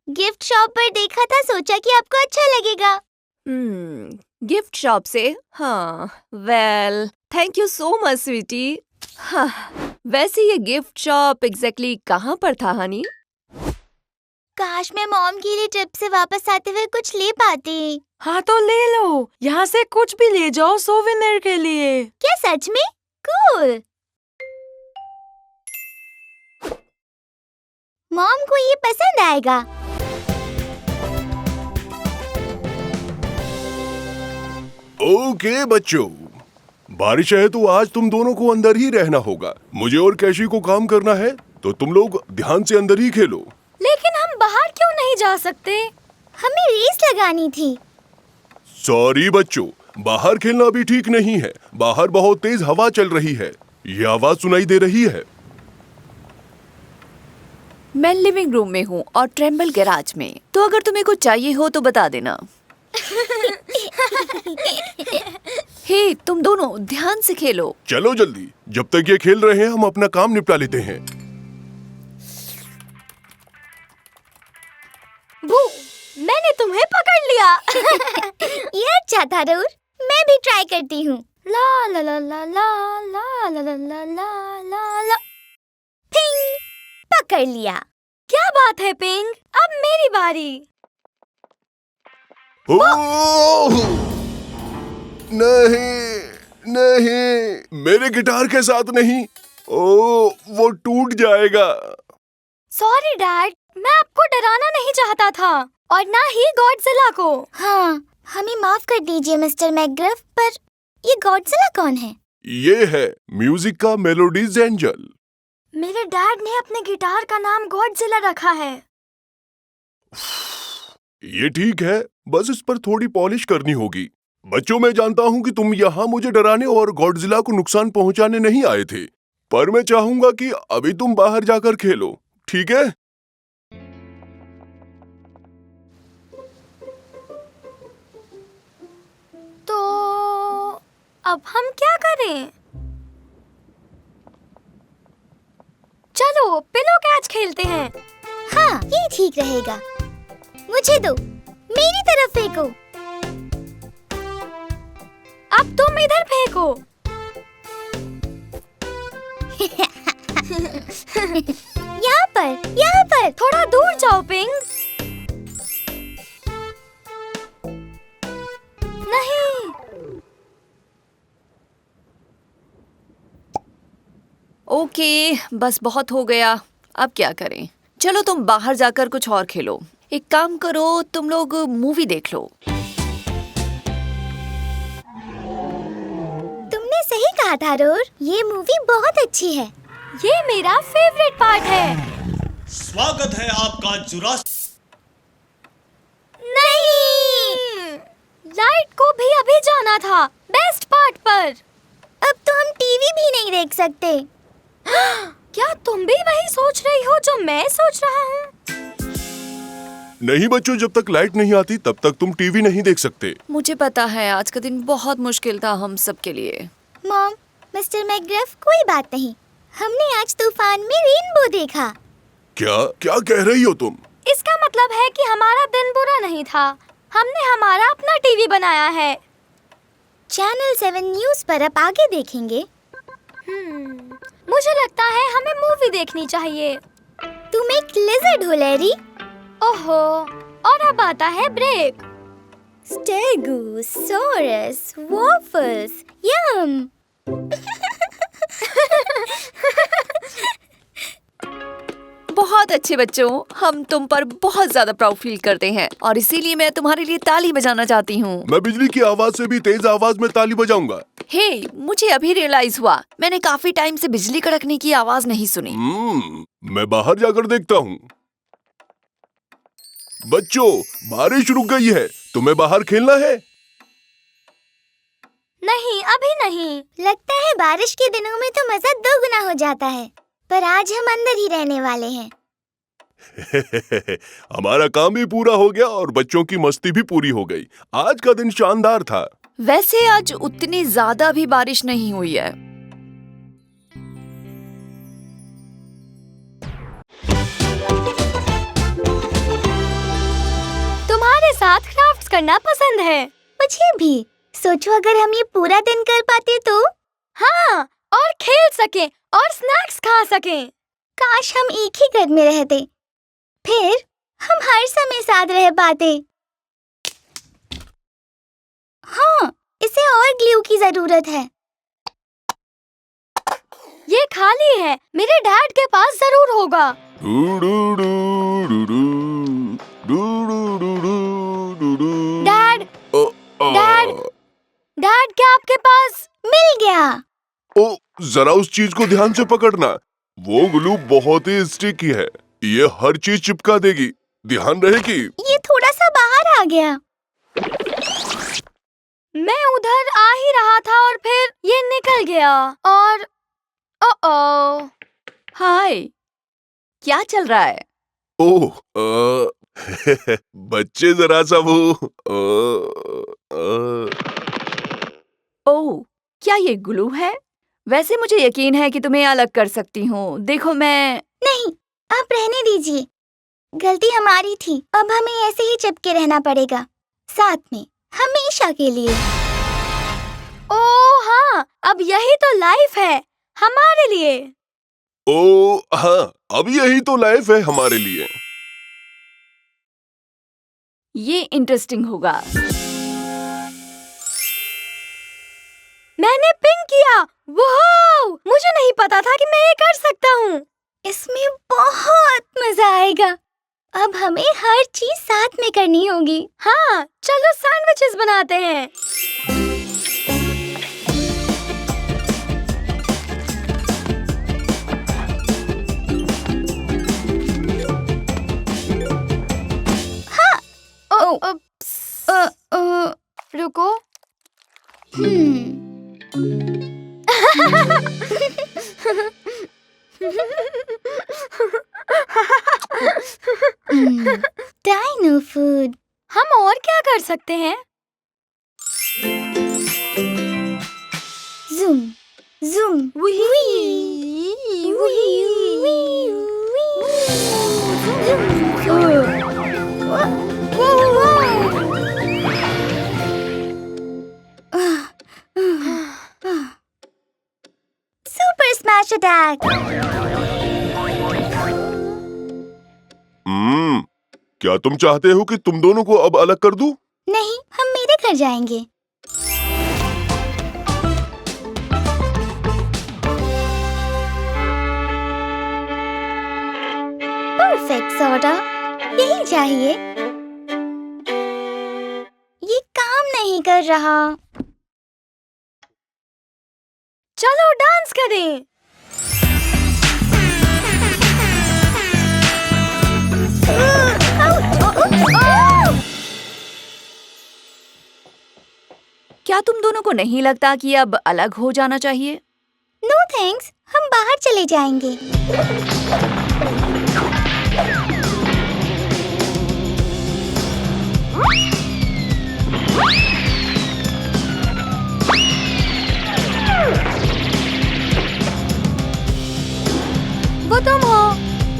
गिफ्ट शॉप पर देखा था, सोचा कि आपको अच्छा लगेगा। गिफ्ट शॉप से? हाँ, well thank you so much sweetie. हाँ, वैसे ये गिफ्ट शॉप एग्जैक्टली कहाँ पर था हनी? काश मैं मॉम के लिए ट्रिप से वापस आते हुए कुछ ले पाती। हाँ तो ले लो, यहाँ से कुछ भी ले जाओ सोविनियर के लिए। क्या सच में? कूल। मॉम को ये पसंद आएगा। ओके बच्चों, बारिश है तो आज तुम दोनों को अंदर ही रहना होगा। मुझे और कैशी को काम करना है, तो तुम लोग ध्यान से अंदर ही खेलो। लेकिन हम बाहर क्यों नहीं जा सकते? हमें रेस लगानी थी। सॉरी बच्चों, बाहर खेलना भी ठीक नहीं है। बाहर बहुत तेज हवा चल रही है। ये आवाज सुनाई दे रही है। मैं लिविंग रूम में हूँ और ट्रेम्बल गैराज में, तो अगर तुम्हें कुछ चाहिए हो तो बता देना। हे, तुम दोनों ध्यान से खेलो। चलो जल्दी, जब तक ये खेल रहे हैं हम अपना काम निपटा लेते हैं। बू, मैंने तुम्हें पकड़ लिया। ये अच्छा था रूर। मैं भी ट्राई करती हूँ। ला ला ला ला ला ला ला ला ला ला ला ला। पिंग, पकड़ लिया। क्या बात है पिंग, अब मेरी बारी। ओह! नहीं, नहीं, मेरे गिटार के साथ नहीं। ओह, वो टूट जाएगा। सॉरी डैड, मैं आपको डराना नहीं चाहता था और ना ही गॉडजिला को। हाँ, हमें माफ कर दीजिए मिस्टर मैकग्रफ, पर ये गॉडजिला कौन है? ये है म्यूजिक का मेलोडीज एंजल। मेरे डैड ने अपने गिटार का नाम गॉडजिला रखा है। ये ठीक है, बस इस पर थोड़ी पॉलिश करनी होगी। बच्चों, मैं जानता हूँ कि तुम यहाँ मुझे डराने और गॉडजिला को नुकसान पहुँचाने नहीं आए थे, पर मैं चाहूंगा कि अभी तुम बाहर जाकर खेलो, ठीक है? तो अब हम क्या करें? चलो पिलो कैच खेलते हैं। हाँ, ये ठीक रहेगा। मुझे दो, मेरी तरफ फेंको। अब तुम इधर फेंको। यहाँ पर, यहाँ पर। थोड़ा दूर जाओ पिंग। नहीं। ओके, बस बहुत हो गया। अब क्या करें? चलो तुम बाहर जाकर कुछ और खेलो। एक काम करो, तुम लोग मूवी देख लो। तुमने सही कहा था रूर, ये मूवी बहुत अच्छी है। ये मेरा फेवरेट पार्ट है। स्वागत है आपका नहीं, लाइट को भी अभी जाना था बेस्ट पार्ट पर। अब तो हम टीवी भी नहीं देख सकते। क्या तुम भी वही सोच रही हो जो मैं सोच रहा हूँ? नहीं बच्चों, जब तक लाइट नहीं आती तब तक तुम टीवी नहीं देख सकते। मुझे पता है आज का दिन बहुत मुश्किल था हम सब के लिए। मॉम, मिस्टर मैकग्रफ, कोई बात नहीं, हमने आज तूफान में रेनबो देखा। क्या क्या कह रही हो तुम? इसका मतलब है कि हमारा दिन बुरा नहीं था, हमने हमारा अपना टीवी बनाया है। चैनल 7 न्यूज़ पर आप आगे देखेंगे। मुझे लगता है हमें मूवी देखनी चाहिए। तुम एक लिजर्ड हो लैरी। ओहो, और अब आता है ब्रेक। स्टेगोसॉरस वॉफल्स, यम। बहुत अच्छे बच्चों, हम तुम पर बहुत ज्यादा प्राउड फील करते हैं और इसीलिए मैं तुम्हारे लिए ताली बजाना चाहती हूँ। मैं बिजली की आवाज से भी तेज आवाज में ताली बजाऊंगा। हे, मुझे अभी रियलाइज हुआ, मैंने काफी टाइम से बिजली कड़कने की आवाज नहीं सुनी। मैं बाहर जाकर देखता हूँ। बच्चों, बारिश रुक गई है, तुम्हें बाहर खेलना है? नहीं, अभी नहीं। लगता है बारिश के दिनों में तो मजा दोगुना हो जाता है, पर आज हम अंदर ही रहने वाले हैं। हमारा काम भी पूरा हो गया और बच्चों की मस्ती भी पूरी हो गई। आज का दिन शानदार था। वैसे आज उतनी ज्यादा भी बारिश नहीं हुई है। तुम्हारे साथ क्राफ्ट्स करना पसंद है। मुझे भी। सोचो अगर हम ये पूरा दिन कर पाते तो। हाँ, और खेल सकें और स्नैक्स खा सकें। काश हम एक ही घर में रहते, फिर हम हर समय साथ रह पाते। हाँ, इसे और ग्लू की जरूरत है। ये खाली है, मेरे डैड के पास जरूर होगा। डैड, डैड, डैड, क्या आपके पास? मिल गया। ओ, जरा उस चीज को ध्यान से पकड़ना। वो ग्लू बहुत ही स्टिकी है, ये हर चीज चिपका देगी। ध्यान रहे कि ये थोड़ा सा बाहर आ गया। मैं उधर आ ही रहा था और फिर ये निकल गया और ओ। हाय, क्या चल रहा है? ओह, बच्चे जरा सा वो ओह, क्या ये ग्लू है? वैसे मुझे यकीन है कि तुम्हें अलग कर सकती हूँ। देखो मैं... नहीं, आप रहने दीजिए। गलती हमारी थी, अब हमें ऐसे ही चिपके रहना पड़ेगा, साथ में, हमेशा के लिए। ओह हाँ, अब यही तो लाइफ है हमारे लिए। ओ हाँ, अब यही तो लाइफ है हमारे लिए। ये इंटरेस्टिंग होगा। मैंने पिंक किया। वाह! मुझे नहीं पता था कि मैं ये कर सकता हूँ। इसमें बहुत मजा आएगा। अब हमें हर चीज साथ में करनी होगी। हाँ, चलो सैंडविचेस बनाते हैं। रुको। Dino food. हम और क्या कर सकते हैं? Zoom zoom super smash attack. क्या तुम चाहते हो कि तुम दोनों को अब अलग कर दूं? नहीं, हम मेरे घर जाएंगे। परफेक्ट सोडा, यही चाहिए। ये काम नहीं कर रहा। चलो डांस करें। क्या तुम दोनों को नहीं लगता कि अब अलग हो जाना चाहिए? नो थैंक्स, हम बाहर चले जाएंगे। वो तुम हो,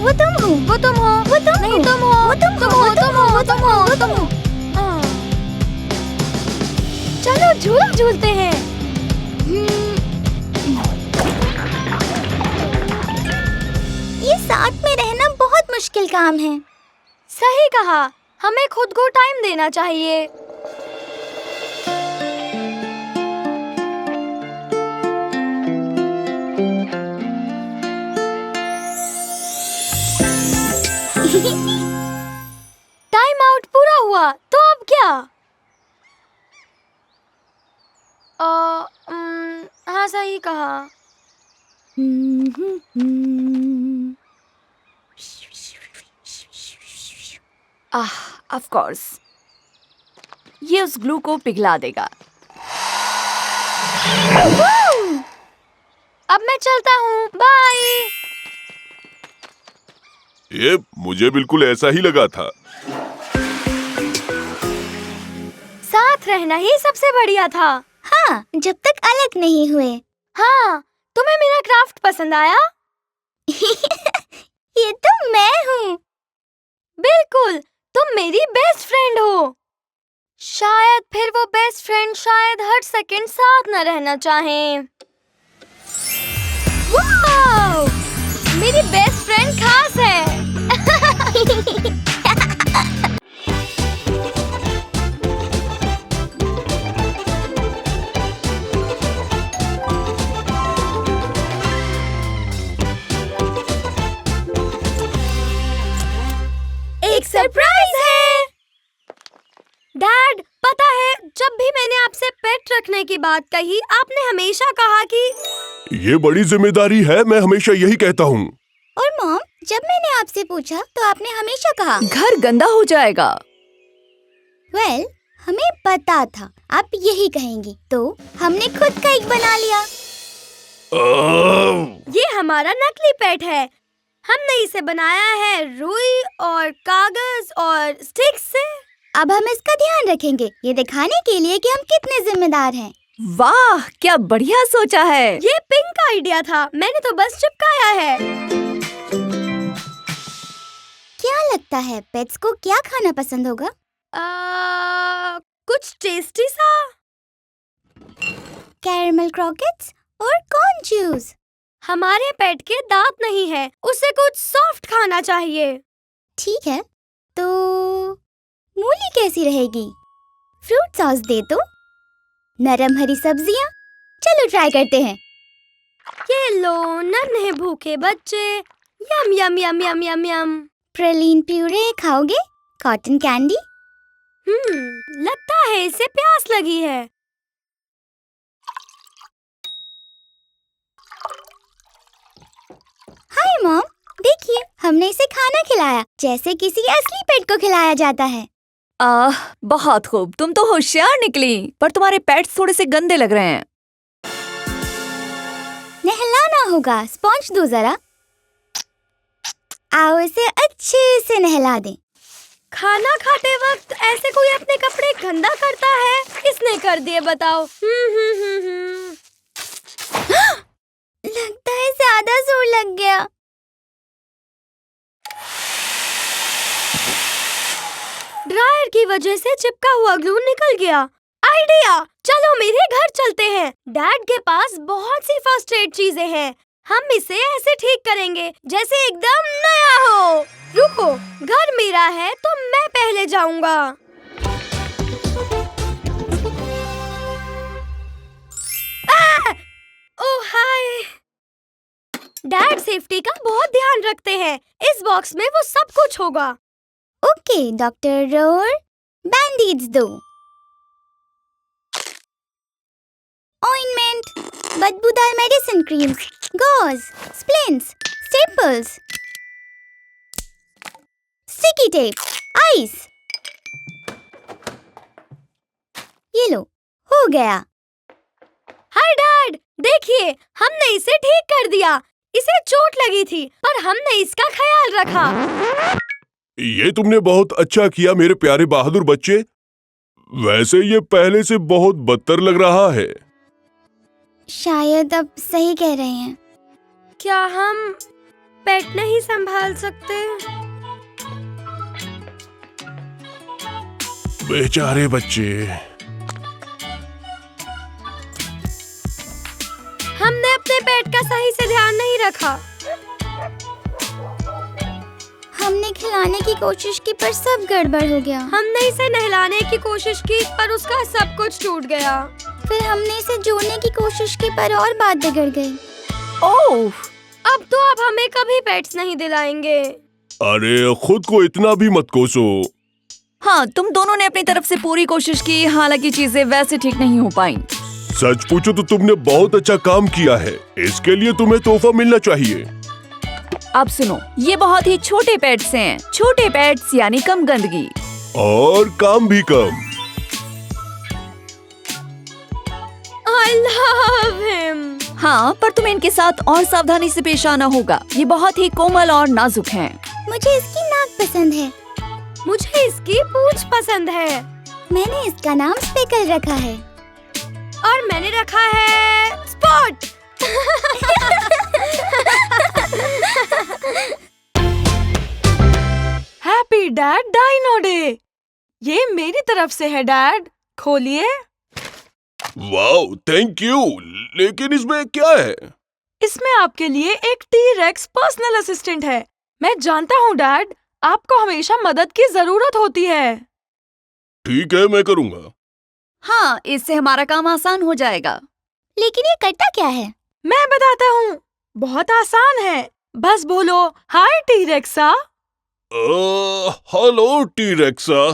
वो तुम हो, वो तुम हो, वो तुम नहीं हो, तुम हो, वो तुम तुम हो, हो, तुम हो, तुम हो, वो तुम हो। हाँ। चलो झूला झूलते हैं। ये साथ में रहना बहुत मुश्किल काम है। सही कहा, हमें खुद को टाइम देना चाहिए। टाइम आउट पूरा हुआ, तो अब क्या? हाँ सही कहा। ऑफ कोर्स ये उस ग्लू को पिघला देगा। अब मैं चलता हूँ, बाय। ये मुझे बिल्कुल ऐसा ही लगा था। साथ रहना ही सबसे बढ़िया था। हाँ, जब तक अलग नहीं हुए। हाँ, तुम्हें मेरा क्राफ्ट पसंद आया? ये तो मैं हूँ। बिल्कुल, तुम मेरी बेस्ट फ्रेंड हो। शायद फिर वो बेस्ट फ्रेंड शायद हर सेकंड साथ न रहना चाहें। वाओ! मेरी बेस्ट फ्रेंड खास है। एक सरप्राइज है। डैड, पता है जब भी मैंने आपसे पेट रखने की बात कही, आपने हमेशा कहा कि ये बड़ी जिम्मेदारी है, मैं हमेशा यही कहता हूँ। और मॉम, जब मैंने आपसे पूछा तो आपने हमेशा कहा। घर गंदा हो जाएगा। वेल, हमें पता था आप यही कहेंगी, तो हमने खुद का एक बना लिया। ये हमारा नकली पेट है। हमने इसे बनाया है रुई और कागज और स्टिक्स से। अब हम इसका ध्यान रखेंगे, ये दिखाने के लिए कि हम कितने जिम्मेदार हैं। वाह, क्या बढ़िया सोचा है। ये पिंक आइडिया था, मैंने तो बस चिपकाया है। क्या लगता है पेट्स को क्या खाना पसंद होगा? कुछ टेस्टी सा। कैरमल क्रॉकेट्स और कॉर्न च्यूज। हमारे पेट के दांत नहीं है, उसे कुछ सॉफ्ट खाना चाहिए। ठीक है, तो मूली कैसी रहेगी? फ्रूट सॉस दे तो। नरम हरी सब्जियां। चलो ट्राई करते हैं। ये लो नन्हे भूखे बच्चे। यम यम यम यम यम यम। प्रेलीन प्यूरे खाओगे? Cotton candy? लगता है इसे प्यास लगी है। हाय मॉम, देखिए हमने इसे खाना खिलाया जैसे किसी असली पेट को खिलाया जाता है। बहुत खूब, तुम तो होशियार निकली, पर तुम्हारे पेट्स थोड़े से गंदे लग रहे हैं। नहलाना होगा, स्पॉन्ज दो जरा। आओ इसे अच्छे से नहला दें। खाना खाते वक्त ऐसे कोई अपने कपड़े गंदा करता है? किसने कर दिए बताओ? लगता है ज्यादा जोर लग गया। ड्रायर की वजह से चिपका हुआ ग्लू निकल गया। आइडिया! चलो मेरे घर चलते हैं। डैड के पास बहुत सी फर्स्ट एड चीजें हैं। हम इसे ऐसे ठीक करेंगे जैसे एकदम नया हो। रुको, घर मेरा है तो मैं पहले जाऊंगा। ओह हाय! डैड सेफ्टी का बहुत ध्यान रखते हैं। इस बॉक्स में वो सब कुछ होगा। ओके डॉक्टर रोर, बैंडेज दो। ऑइंटमेंट, बदबूदार medicine creams, gauze, splints, staples, sticky tape, ice. ये लो, हो गया। हाय डैड, देखिए हमने इसे ठीक कर दिया। इसे चोट लगी थी पर हमने इसका ख्याल रखा। ये तुमने बहुत अच्छा किया मेरे प्यारे बहादुर बच्चे। वैसे ये पहले से बहुत बदतर लग रहा है। शायद अब सही कह रहे हैं। क्या हम पेट नहीं संभाल सकते? बेचारे बच्चे। हमने अपने पेट का सही से ध्यान नहीं रखा। हमने खिलाने की कोशिश की पर सब गड़बड़ हो गया। हमने इसे नहलाने की कोशिश की पर उसका सब कुछ टूट गया। फिर हमने इसे जोड़ने की कोशिश की पर और बात बिगड़ गई। ओह, अब हमें कभी पेट्स नहीं दिलाएंगे। अरे खुद को इतना भी मत कोसो। हाँ, तुम दोनों ने अपनी तरफ से पूरी कोशिश की, हालांकि चीजें वैसे ठीक नहीं हो पाई। सच पूछो तो तुमने बहुत अच्छा काम किया है। इसके लिए तुम्हें तोहफा मिलना चाहिए। अब सुनो, ये बहुत ही छोटे पेट्स हैं। छोटे पेट्स यानी कम गंदगी। और काम भी कम। I love him। हाँ, पर तुम्हें इनके साथ और सावधानी से पेश आना होगा। ये बहुत ही कोमल और नाजुक हैं। मुझे इसकी नाक पसंद है। मुझे इसकी पूंछ पसंद है। मैंने इसका नाम स्पेकल रखा है। और मैंने रखा है Spot. Happy dad dino day. ये मेरी तरफ से है डैड, खोलिए। Wow, thank you. लेकिन इसमें क्या है? इसमें आपके लिए एक टी-रेक्स पर्सनल असिस्टेंट है। मैं जानता हूँ डैड, आपको हमेशा मदद की जरूरत होती है। ठीक है, मैं करूँगा। हाँ, इससे हमारा काम आसान हो जाएगा। लेकिन ये करता क्या है? मैं बताता हूँ, बहुत आसान है। बस बोलो हाय टी-रेक्सा। हेलो टी-रेक्सा।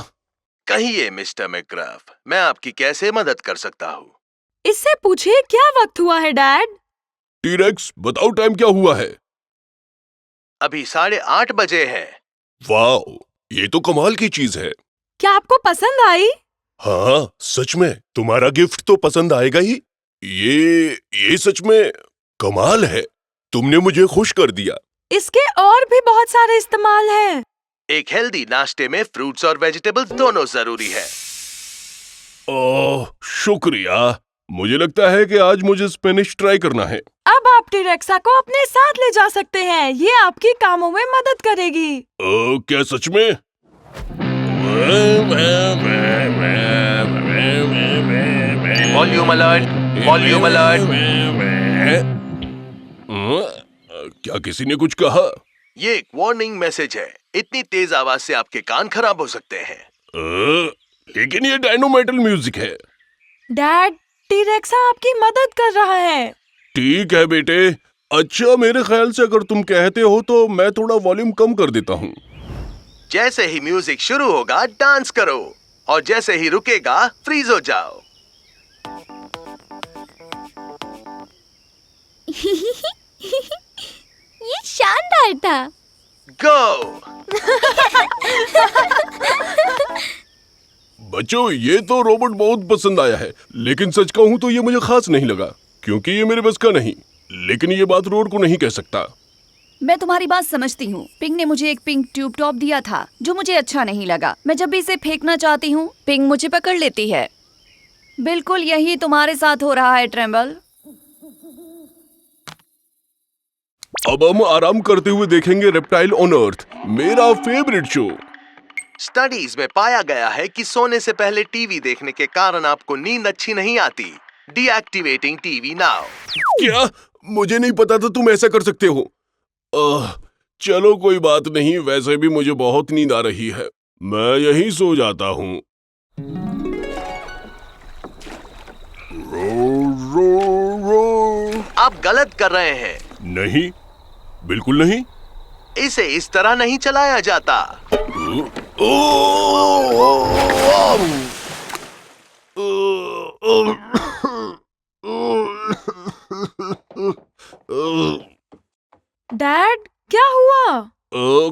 कहिए मिस्टर मैकग्राफ, मैं आपकी कैसे मदद कर सकता हूँ? इससे पूछिए क्या वक्त हुआ है डैड। टी-रेक्स, बताओ टाइम क्या हुआ है? अभी 8:30 बजे हैं। वाओ, ये तो कमाल की चीज है। क्या आपको पसंद आई? हाँ, सच में तुम्हारा गिफ्ट तो पसंद आएगा ही। ये सच में कमाल है। तुमने मुझे खुश कर दिया। इसके और भी बहुत सारे इस्तेमाल हैं। एक हेल्दी नाश्ते में फ्रूट्स और वेजिटेबल्स दोनों जरूरी है। ओह, शुक्रिया। मुझे लगता है कि आज मुझे स्पेनिश ट्राई करना है। अब आप टी-रेक्सा को अपने साथ ले जा सकते हैं। ये आपकी कामों में मदद करेगी। क्या सच में? Volume alert, volume alert. क्या किसी ने कुछ कहा? ये एक वार्निंग मैसेज है। इतनी तेज आवाज से आपके कान खराब हो सकते हैं। लेकिन ये डायनो मेटल म्यूजिक है। डैड, टी-रेक्सा आपकी मदद कर रहा है। ठीक है बेटे। अच्छा, मेरे ख्याल से अगर तुम कहते हो तो मैं थोड़ा वॉल्यूम कम कर देता हूँ। जैसे ही म्यूजिक शुरू होगा डांस करो, और जैसे ही रुकेगा फ्रीज हो जाओ। ये शानदार था। गो। बच्चों, ये तो रोबोट बहुत पसंद आया है, लेकिन सच कहूँ तो ये मुझे खास नहीं लगा, क्योंकि ये मेरे बस का नहीं। लेकिन ये बात रोड को नहीं कह सकता। मैं तुम्हारी बात समझती हूँ। पिंग ने मुझे एक पिंक ट्यूब टॉप दिया था जो मुझे अच्छा नहीं लगा। मैं जब भी इसे फेंकना चाहती हूँ, पिंग मुझे पकड़ लेती है। बिल्कुल यही तुम्हारे साथ हो रहा है ट्रेम्बल। अब हम आराम करते हुए देखेंगे रेप्टाइल ऑन अर्थ, मेरा फेवरेट शो। स्टडीज में पाया गया है कि सोने से पहले टीवी देखने के कारण आपको नींद अच्छी नहीं आती। Deactivating TV now. क्या? मुझे नहीं पता था तुम ऐसा कर सकते हो। चलो कोई बात नहीं, वैसे भी मुझे बहुत नींद आ रही है। मैं यहीं सो जाता हूँ। आप गलत कर रहे हैं। नहीं, बिल्कुल नहीं। इसे इस तरह नहीं चलाया जाता। डैड, क्या हुआ?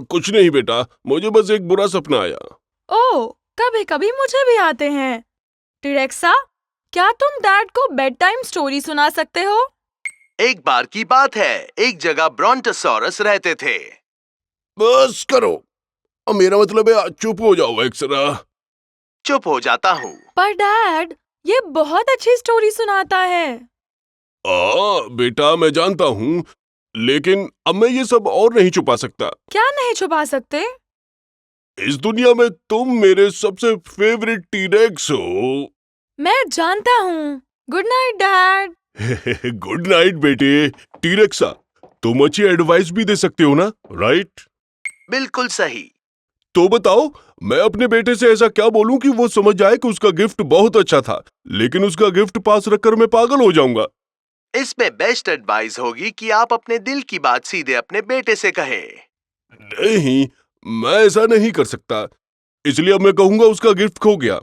कुछ नहीं बेटा, मुझे बस एक बुरा सपना आया। ओह, कभी कभी मुझे भी आते हैं। टी-रेक्सा, क्या तुम डैड को बेड टाइम स्टोरी सुना सकते हो? एक बार की बात है, एक जगह ब्रोंटोसॉरस रहते थे। बस करो। अब मेरा मतलब है चुप हो जाओ एक्सरा। चुप हो जाता हूँ। पर डैड, ये बहुत अच्छी स्टोरी सुनाता है। बेटा मैं जानता हूँ, लेकिन अब मैं ये सब और नहीं छुपा सकता। क्या नहीं छुपा सकते? इस दुनिया में तुम मेरे सबसे फेवरेट टीरेक्स हो। मैं जानता हूँ। Good night dad. Good night बेटे। टीरेक्सा, तुम अच्छी एडवाइस भी दे सकते हो ना, राइट? बिल्कुल सही। तो बताओ, मैं अपने बेटे से ऐसा क्या बोलूं कि वो समझ जाए कि उसका गिफ्ट बहुत अच्छा था, लेकिन उसका गिफ्ट पास रखकर मैं पागल हो जाऊंगा। इसमें बेस्ट एडवाइस होगी कि आप अपने दिल की बात सीधे अपने बेटे से कहें। नहीं, मैं ऐसा नहीं कर सकता। इसलिए अब मैं कहूंगा उसका गिफ्ट खो गया।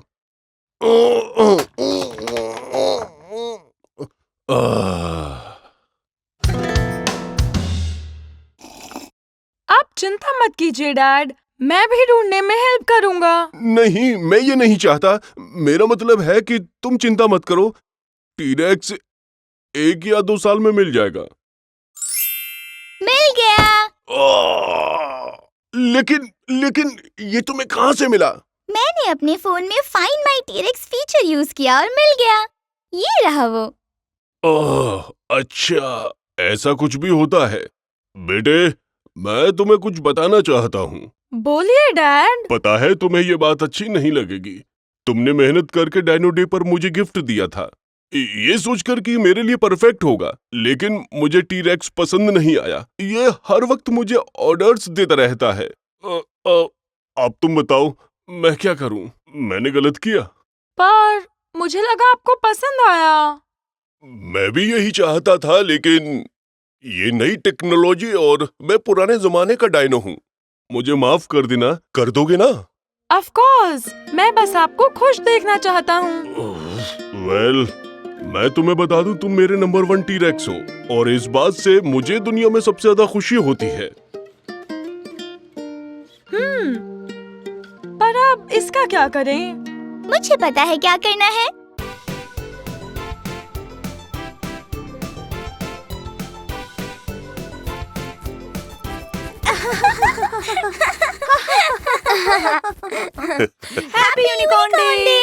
आप चिंता मत कीजिए डैड, मैं भी ढूंढने में हेल्प करूंगा। नहीं, मैं ये नहीं चाहता। मेरा मतलब है कि तुम चिंता मत करो। टीरेक्स 1 या 2 साल में मिल जाएगा। मिल गया। लेकिन ये तुम्हें कहाँ से मिला? मैंने अपने फोन में find my T-Rex feature use किया और मिल गया। ये रहा वो। ओह, अच्छा, ऐसा कुछ भी होता है। बेटे, मैं तुम्हें कुछ बताना चाहता हूँ। बोलिए डैड। पता है तुम्हें ये बात अच्छी नहीं लगेगी। तुमने मेहनत करके डायनो डे पर मुझे गिफ्ट दिया था, ये सोचकर कि मेरे लिए परफेक्ट होगा, लेकिन मुझे टीरेक्स पसंद नहीं आया। ये हर वक्त मुझे ऑर्डर्स देता रहता है। अब तुम बताओ, मैं क्या करूं? मैंने गलत किया? पर मुझे लगा आपको पसंद आया। मैं भी यही चाहता था, लेकिन ये नई टेक्नोलॉजी और मैं पुराने जमाने का डायनो हूँ। मुझे माफ कर देना, कर दोगे ना? ऑफ कोर्स, मैं बस आपको खुश देखना चाहता हूँ। वेल, मैं तुम्हें बता दूं, तुम मेरे नंबर 1 टीरेक्स हो, और इस बात से मुझे दुनिया में सबसे ज्यादा खुशी होती है। पर अब इसका क्या करें? मुझे पता है क्या करना है। Happy unicorn day.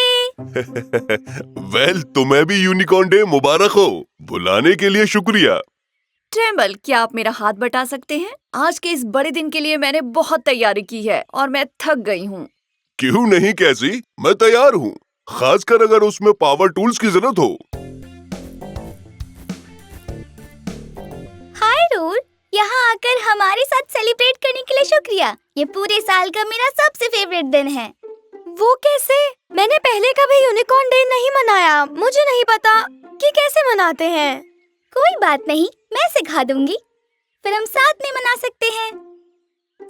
वेल, तुम्हें भी यूनिकॉर्न डे मुबारक हो। बुलाने के लिए शुक्रिया। ट्रेम्बल, क्या आप मेरा हाथ बटा सकते हैं? आज के इस बड़े दिन के लिए मैंने बहुत तैयारी की है और मैं थक गई हूँ। क्यों नहीं कैसी, मैं तैयार हूँ, खासकर अगर उसमें पावर टूल्स की जरूरत हो। हाय रूल, यहाँ आकर हमारे साथ सेलिब्रेट करने के लिए शुक्रिया। ये पूरे साल का मेरा सबसे फेवरेट दिन है। वो कैसे? मैंने पहले कभी यूनिकॉर्न डे नहीं मनाया। मुझे नहीं पता कि कैसे मनाते हैं। कोई बात नहीं, मैं सिखा दूंगी। फिर हम साथ में मना सकते हैं।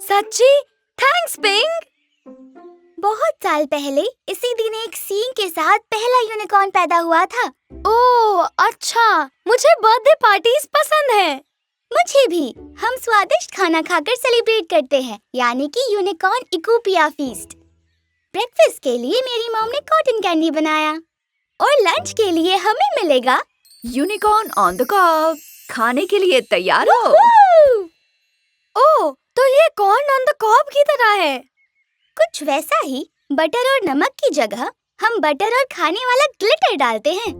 सच्ची? Thanks pink. बहुत साल पहले इसी दिन एक सींग के साथ पहला यूनिकॉर्न पैदा हुआ था। ओह अच्छा, मुझे बर्थडे पार्टीज पसंद है। मुझे भी। हम स्वादिष्ट खाना खाकर सेलिब्रेट करते हैं, यानी कि यूनिकॉर्न इकोपिया फीस्ट। ब्रेकफास्ट के लिए मेरी मॉम ने कॉटन कैंडी बनाया और लंच के लिए हमें मिलेगा यूनिकॉर्न ऑन द कॉब। खाने के लिए तैयार हो? ओह, तो ये कॉर्न ऑन द कॉब की तरह है। कुछ वैसा ही। बटर और नमक की जगह हम बटर और खाने वाला ग्लिटर डालते हैं।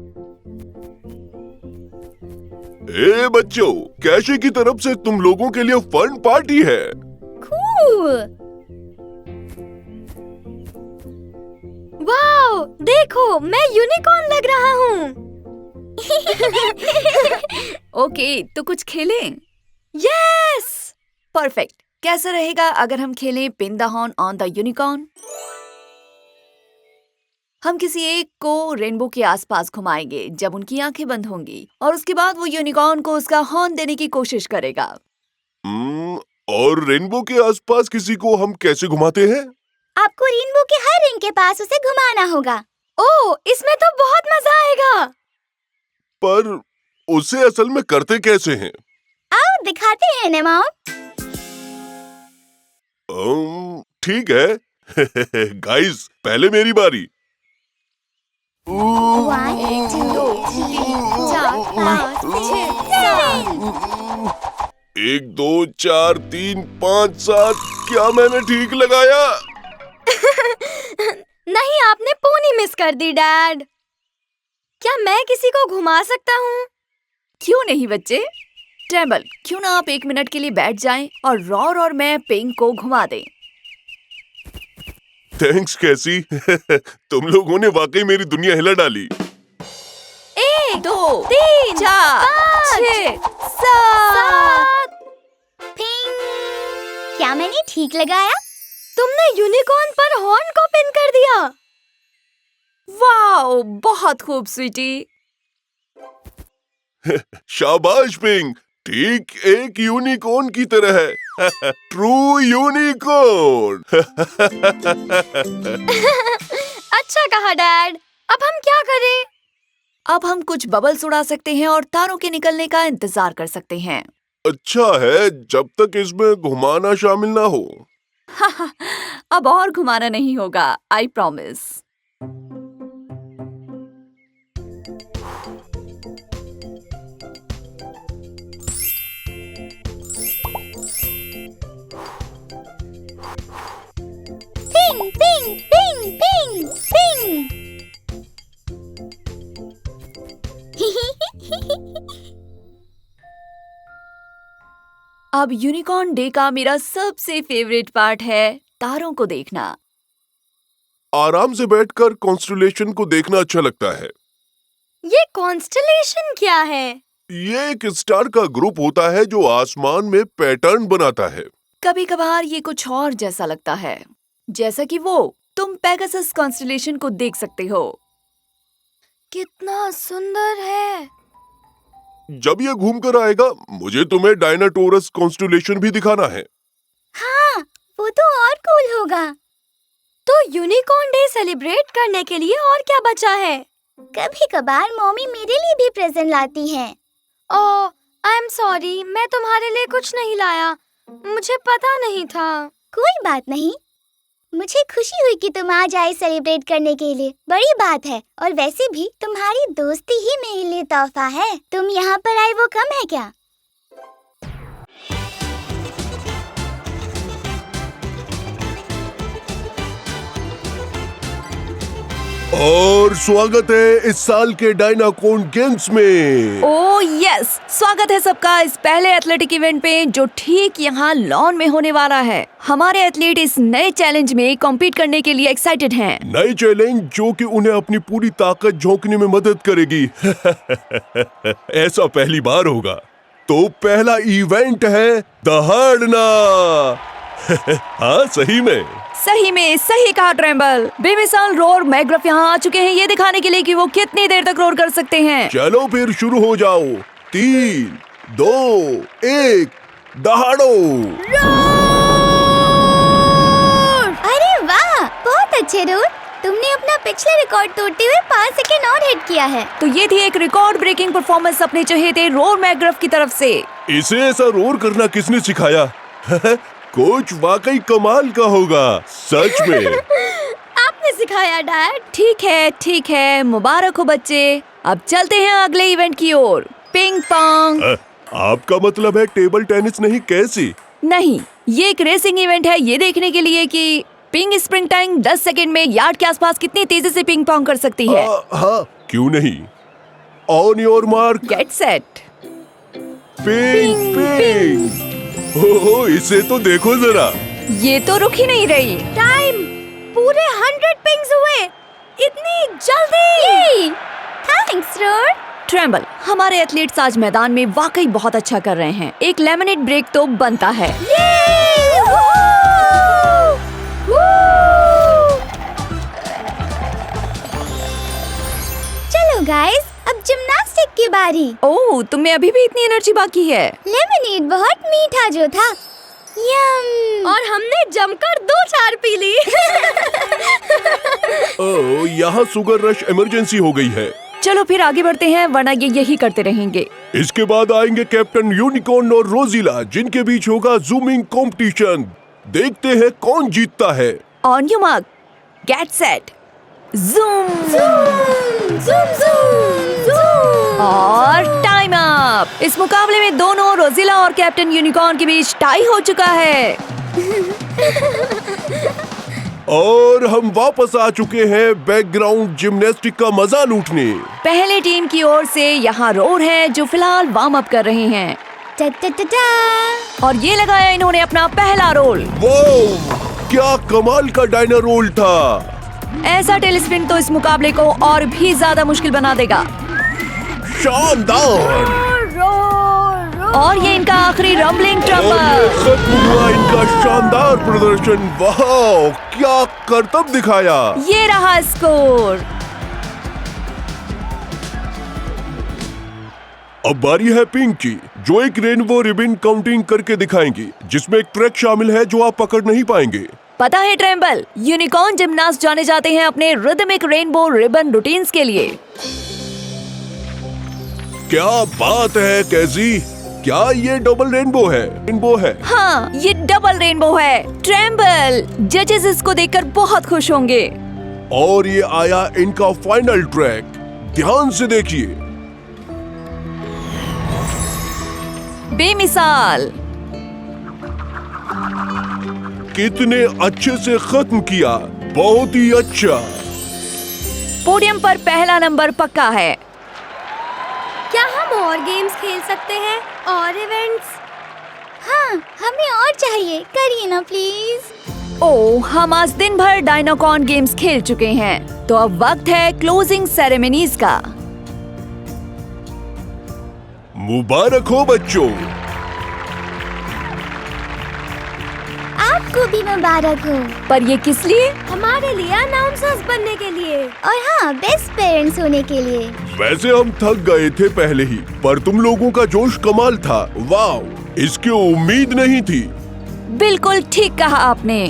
ए बच्चों, कैशे की तरफ से तुम लोगों के लिए फन पार्टी है। कूल। वाओ, देखो, मैं यूनिकॉर्न लग रहा हूँ। ओके, तो कुछ खेलें? यस। परफेक्ट। कैसा रहेगा अगर हम खेलें pin the horn on the unicorn? हम किसी एक को रेनबो के आसपास घुमाएंगे जब उनकी आंखें बंद होंगी, और उसके बाद वो यूनिकॉर्न को उसका हॉर्न देने की कोशिश करेगा। और रेनबो के आसपास किसी को हम कैसे घुमाते हैं? आपको रेनबो के हर रिंग के पास उसे घुमाना होगा। ओह, इसमें तो बहुत मजा आएगा। पर उसे असल में करते कैसे हैं? आओ दिखाते हैं ना मॉम। ठीक है। गाइस, पहले मेरी बारी। 1 2 3 4 5 6 7। 1 2 4 3 5 7। क्या मैंने ठीक लगाया? नहीं, आपने पोनी मिस कर दी डैड। क्या मैं किसी को घुमा सकता हूँ? क्यों नहीं बच्चे? ट्रेम्बल, क्यों ना आप 1 मिनट के लिए बैठ जाएं और रॉर और मैं पिंक को घुमा दें। थैंक्स कैसी। तुम लोगों ने वाकई मेरी दुनिया हिला डाली। 1 2 3 4 5 6 7। पिंग। क्या मैंने ठीक लगाया? तुमने यूनिकॉर्न पर हॉर्न को पिन कर दिया। वाओ, बहुत खूब स्वीटी। शाबाश पिंक, ठीक एक यूनिकॉर्न की तरह है। True unicorn. अच्छा कहा डैड। अब हम क्या करें? अब हम कुछ बबल्स उड़ा सकते हैं और तारों के निकलने का इंतजार कर सकते हैं। अच्छा है, जब तक इसमें घुमाना शामिल ना हो। अब और घुमाना नहीं होगा, I promise. Ping ping ping ping ping. अब यूनिकॉर्न डे का मेरा सबसे फेवरेट पार्ट है तारों को देखना। आराम से बैठकर कॉन्स्टेलेशन को देखना अच्छा लगता है। ये कॉन्स्टेलेशन क्या है? ये एक स्टार का ग्रुप होता है जो आसमान में पैटर्न बनाता है। कभी कभार ये कुछ और जैसा लगता है, जैसा कि वो तुम पेगासस कॉन्स्टेलेशन को देख सकते हो। कितना सुंदर है। जब ये घूम कर आएगा, मुझे तुम्हें डायनाटोरस कॉन्स्टेलेशन भी दिखाना है। हाँ, वो तो और कूल होगा। तो यूनिकॉर्न डे सेलिब्रेट करने के लिए और क्या बचा है? कभी कभार मम्मी मेरे लिए भी प्रेजेंट लाती हैं। ओह, आई एम सॉरी, मैं तुम्हारे लिए कुछ नहीं लाया। मुझे पता नहीं था। कोई बात नहीं, मुझे खुशी हुई कि तुम आज आए सेलिब्रेट करने के लिए। बड़ी बात है। और वैसे भी तुम्हारी दोस्ती ही मेरे लिए तोहफा है। तुम यहाँ पर आए वो कम है क्या? और स्वागत है इस साल के डायनाकॉन गेम्स में। ओह यस, स्वागत है सबका इस पहले एथलेटिक इवेंट पे जो ठीक यहाँ लॉन में होने वाला है। हमारे एथलीट इस नए चैलेंज में कॉम्पीट करने के लिए एक्साइटेड हैं। नए चैलेंज जो कि उन्हें अपनी पूरी ताकत झोंकने में मदद करेगी। ऐसा पहली बार होगा। तो पहला इवेंट है दहाड़ना। हाँ, सही में सही कहा ट्रेम्बल। बेमिसाल रोर मैग्रफ यहाँ आ चुके हैं ये दिखाने के लिए कि वो कितनी देर तक रोर कर सकते हैं। चलो फिर शुरू हो जाओ। 3 2 1 दहाड़ो। अरे वाह, बहुत अच्छे रोर। तुमने अपना पिछला रिकॉर्ड तोड़ते हुए 5 सेकंड और हिट किया है। तो ये थी एक रिकॉर्ड ब्रेकिंग परफॉर्मेंस अपने चहेते रोर मैग्रफ की तरफ से। इसे ऐसा रोर करना किसने सिखाया? कुछ वाकई कमाल का होगा, सच में। आपने सिखाया डैड। ठीक है, मुबारक हो बच्चे। अब चलते हैं अगले इवेंट की ओर, पिंग पोंग। आपका मतलब है टेबल टेनिस नहीं, कैसी? नहीं, ये एक रेसिंग इवेंट है ये देखने के लिए कि पिंग स्प्रिंग टाइम 10 सेकंड में यार्ड के आसपास कितनी तेजी से पिंग पोंग कर सकती है। हाँ, क्यों नहीं। On your mark, get set, Ping. Oh, इसे तो देखो जरा। ये तो रुक ही नहीं रही। टाइम, पूरे 100 पिंग्स हुए। इतनी जल्दी। Thanks roar. ट्रेम्बल, हमारे एथलीट्स आज मैदान में वाकई बहुत अच्छा कर रहे हैं। एक लेमनेड ब्रेक तो बनता है। चलो गाइस, अब जिम्नास्टिक की बारी। ओह, तुम्हें अभी भी इतनी एनर्जी बाकी है। लेमनेड बहुत मीठा जो था। यम। और हमने जमकर 2-4 पी ली। ओह, यहाँ शुगर रश इमरजेंसी हो गई है। चलो फिर आगे बढ़ते हैं, वरना ये यही करते रहेंगे। इसके बाद आएंगे कैप्टन यूनिकॉर्न और रोजिला, जिनके बीच होगा जूमिंग कंपटीशन। देखते हैं कौन जीतता है। On your mark, get set, zoom. और टाइम अप। इस मुकाबले में दोनों रोजिला और कैप्टन यूनिकॉर्न के बीच टाई हो चुका है। और हम वापस आ चुके हैं बैकग्राउंड जिम्नास्टिक का मजा लूटने। पहले टीम की ओर से यहाँ रोर है जो फिलहाल वार्म अप कर रहे हैं। टा टा टा टा। और ये लगाया इन्होंने अपना पहला रोल। वो क्या कमाल का डायना रोल था। ऐसा टेलस्पिन तो इस मुकाबले को और भी ज्यादा मुश्किल बना देगा। शानदार। और ये इनका आखिरी रंबलिंग और ये ट्रम्बल। खत्म हुआ इनका शानदार प्रदर्शन। वाह, क्या करतब दिखाया। ये रहा स्कोर। अब बारी है पिंक की, जो एक रेनबो रिबन काउंटिंग करके दिखाएंगी, जिसमें एक ट्रैक शामिल है जो आप पकड़ नहीं पाएंगे। पता है ट्रेम्बल, यूनिकॉर्न जिम्नास्ट जाने जाते हैं अपने रिदमिक रेनबो रिबन रूटीन्स के लिए। क्या बात है कैजी, क्या ये डबल रेनबो है? रेनबो है। हाँ, ये डबल रेनबो है। ट्रेम्बल, जजेस इसको देखकर बहुत खुश होंगे। और ये आया इनका फाइनल ट्रैक, ध्यान से देखिए। बेमिसाल। कितने अच्छे से खत्म किया, बहुत ही अच्छा। पोडियम पर पहला नंबर पक्का है। क्या हम और गेम्स खेल सकते हैं और इवेंट्स? हाँ, हमें और चाहिए, करिए ना प्लीज। ओह, हम आज दिन भर डायनाकॉन गेम्स खेल चुके हैं, तो अब वक्त है क्लोजिंग सेरेमनीज का। मुबारक हो बच्चों। आपको भी मुबारक हो। पर ये किस लिए? हमारे लिए अनाउंसर्स बनने के लिए। और हाँ, बेस्ट पेरेंट्स होने के लिए। वैसे हम थक गए थे पहले ही, पर तुम लोगों का जोश कमाल था। वाह, इसकी उम्मीद नहीं थी। बिल्कुल ठीक कहा आपने।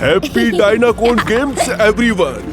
Happy Dynacon games everyone.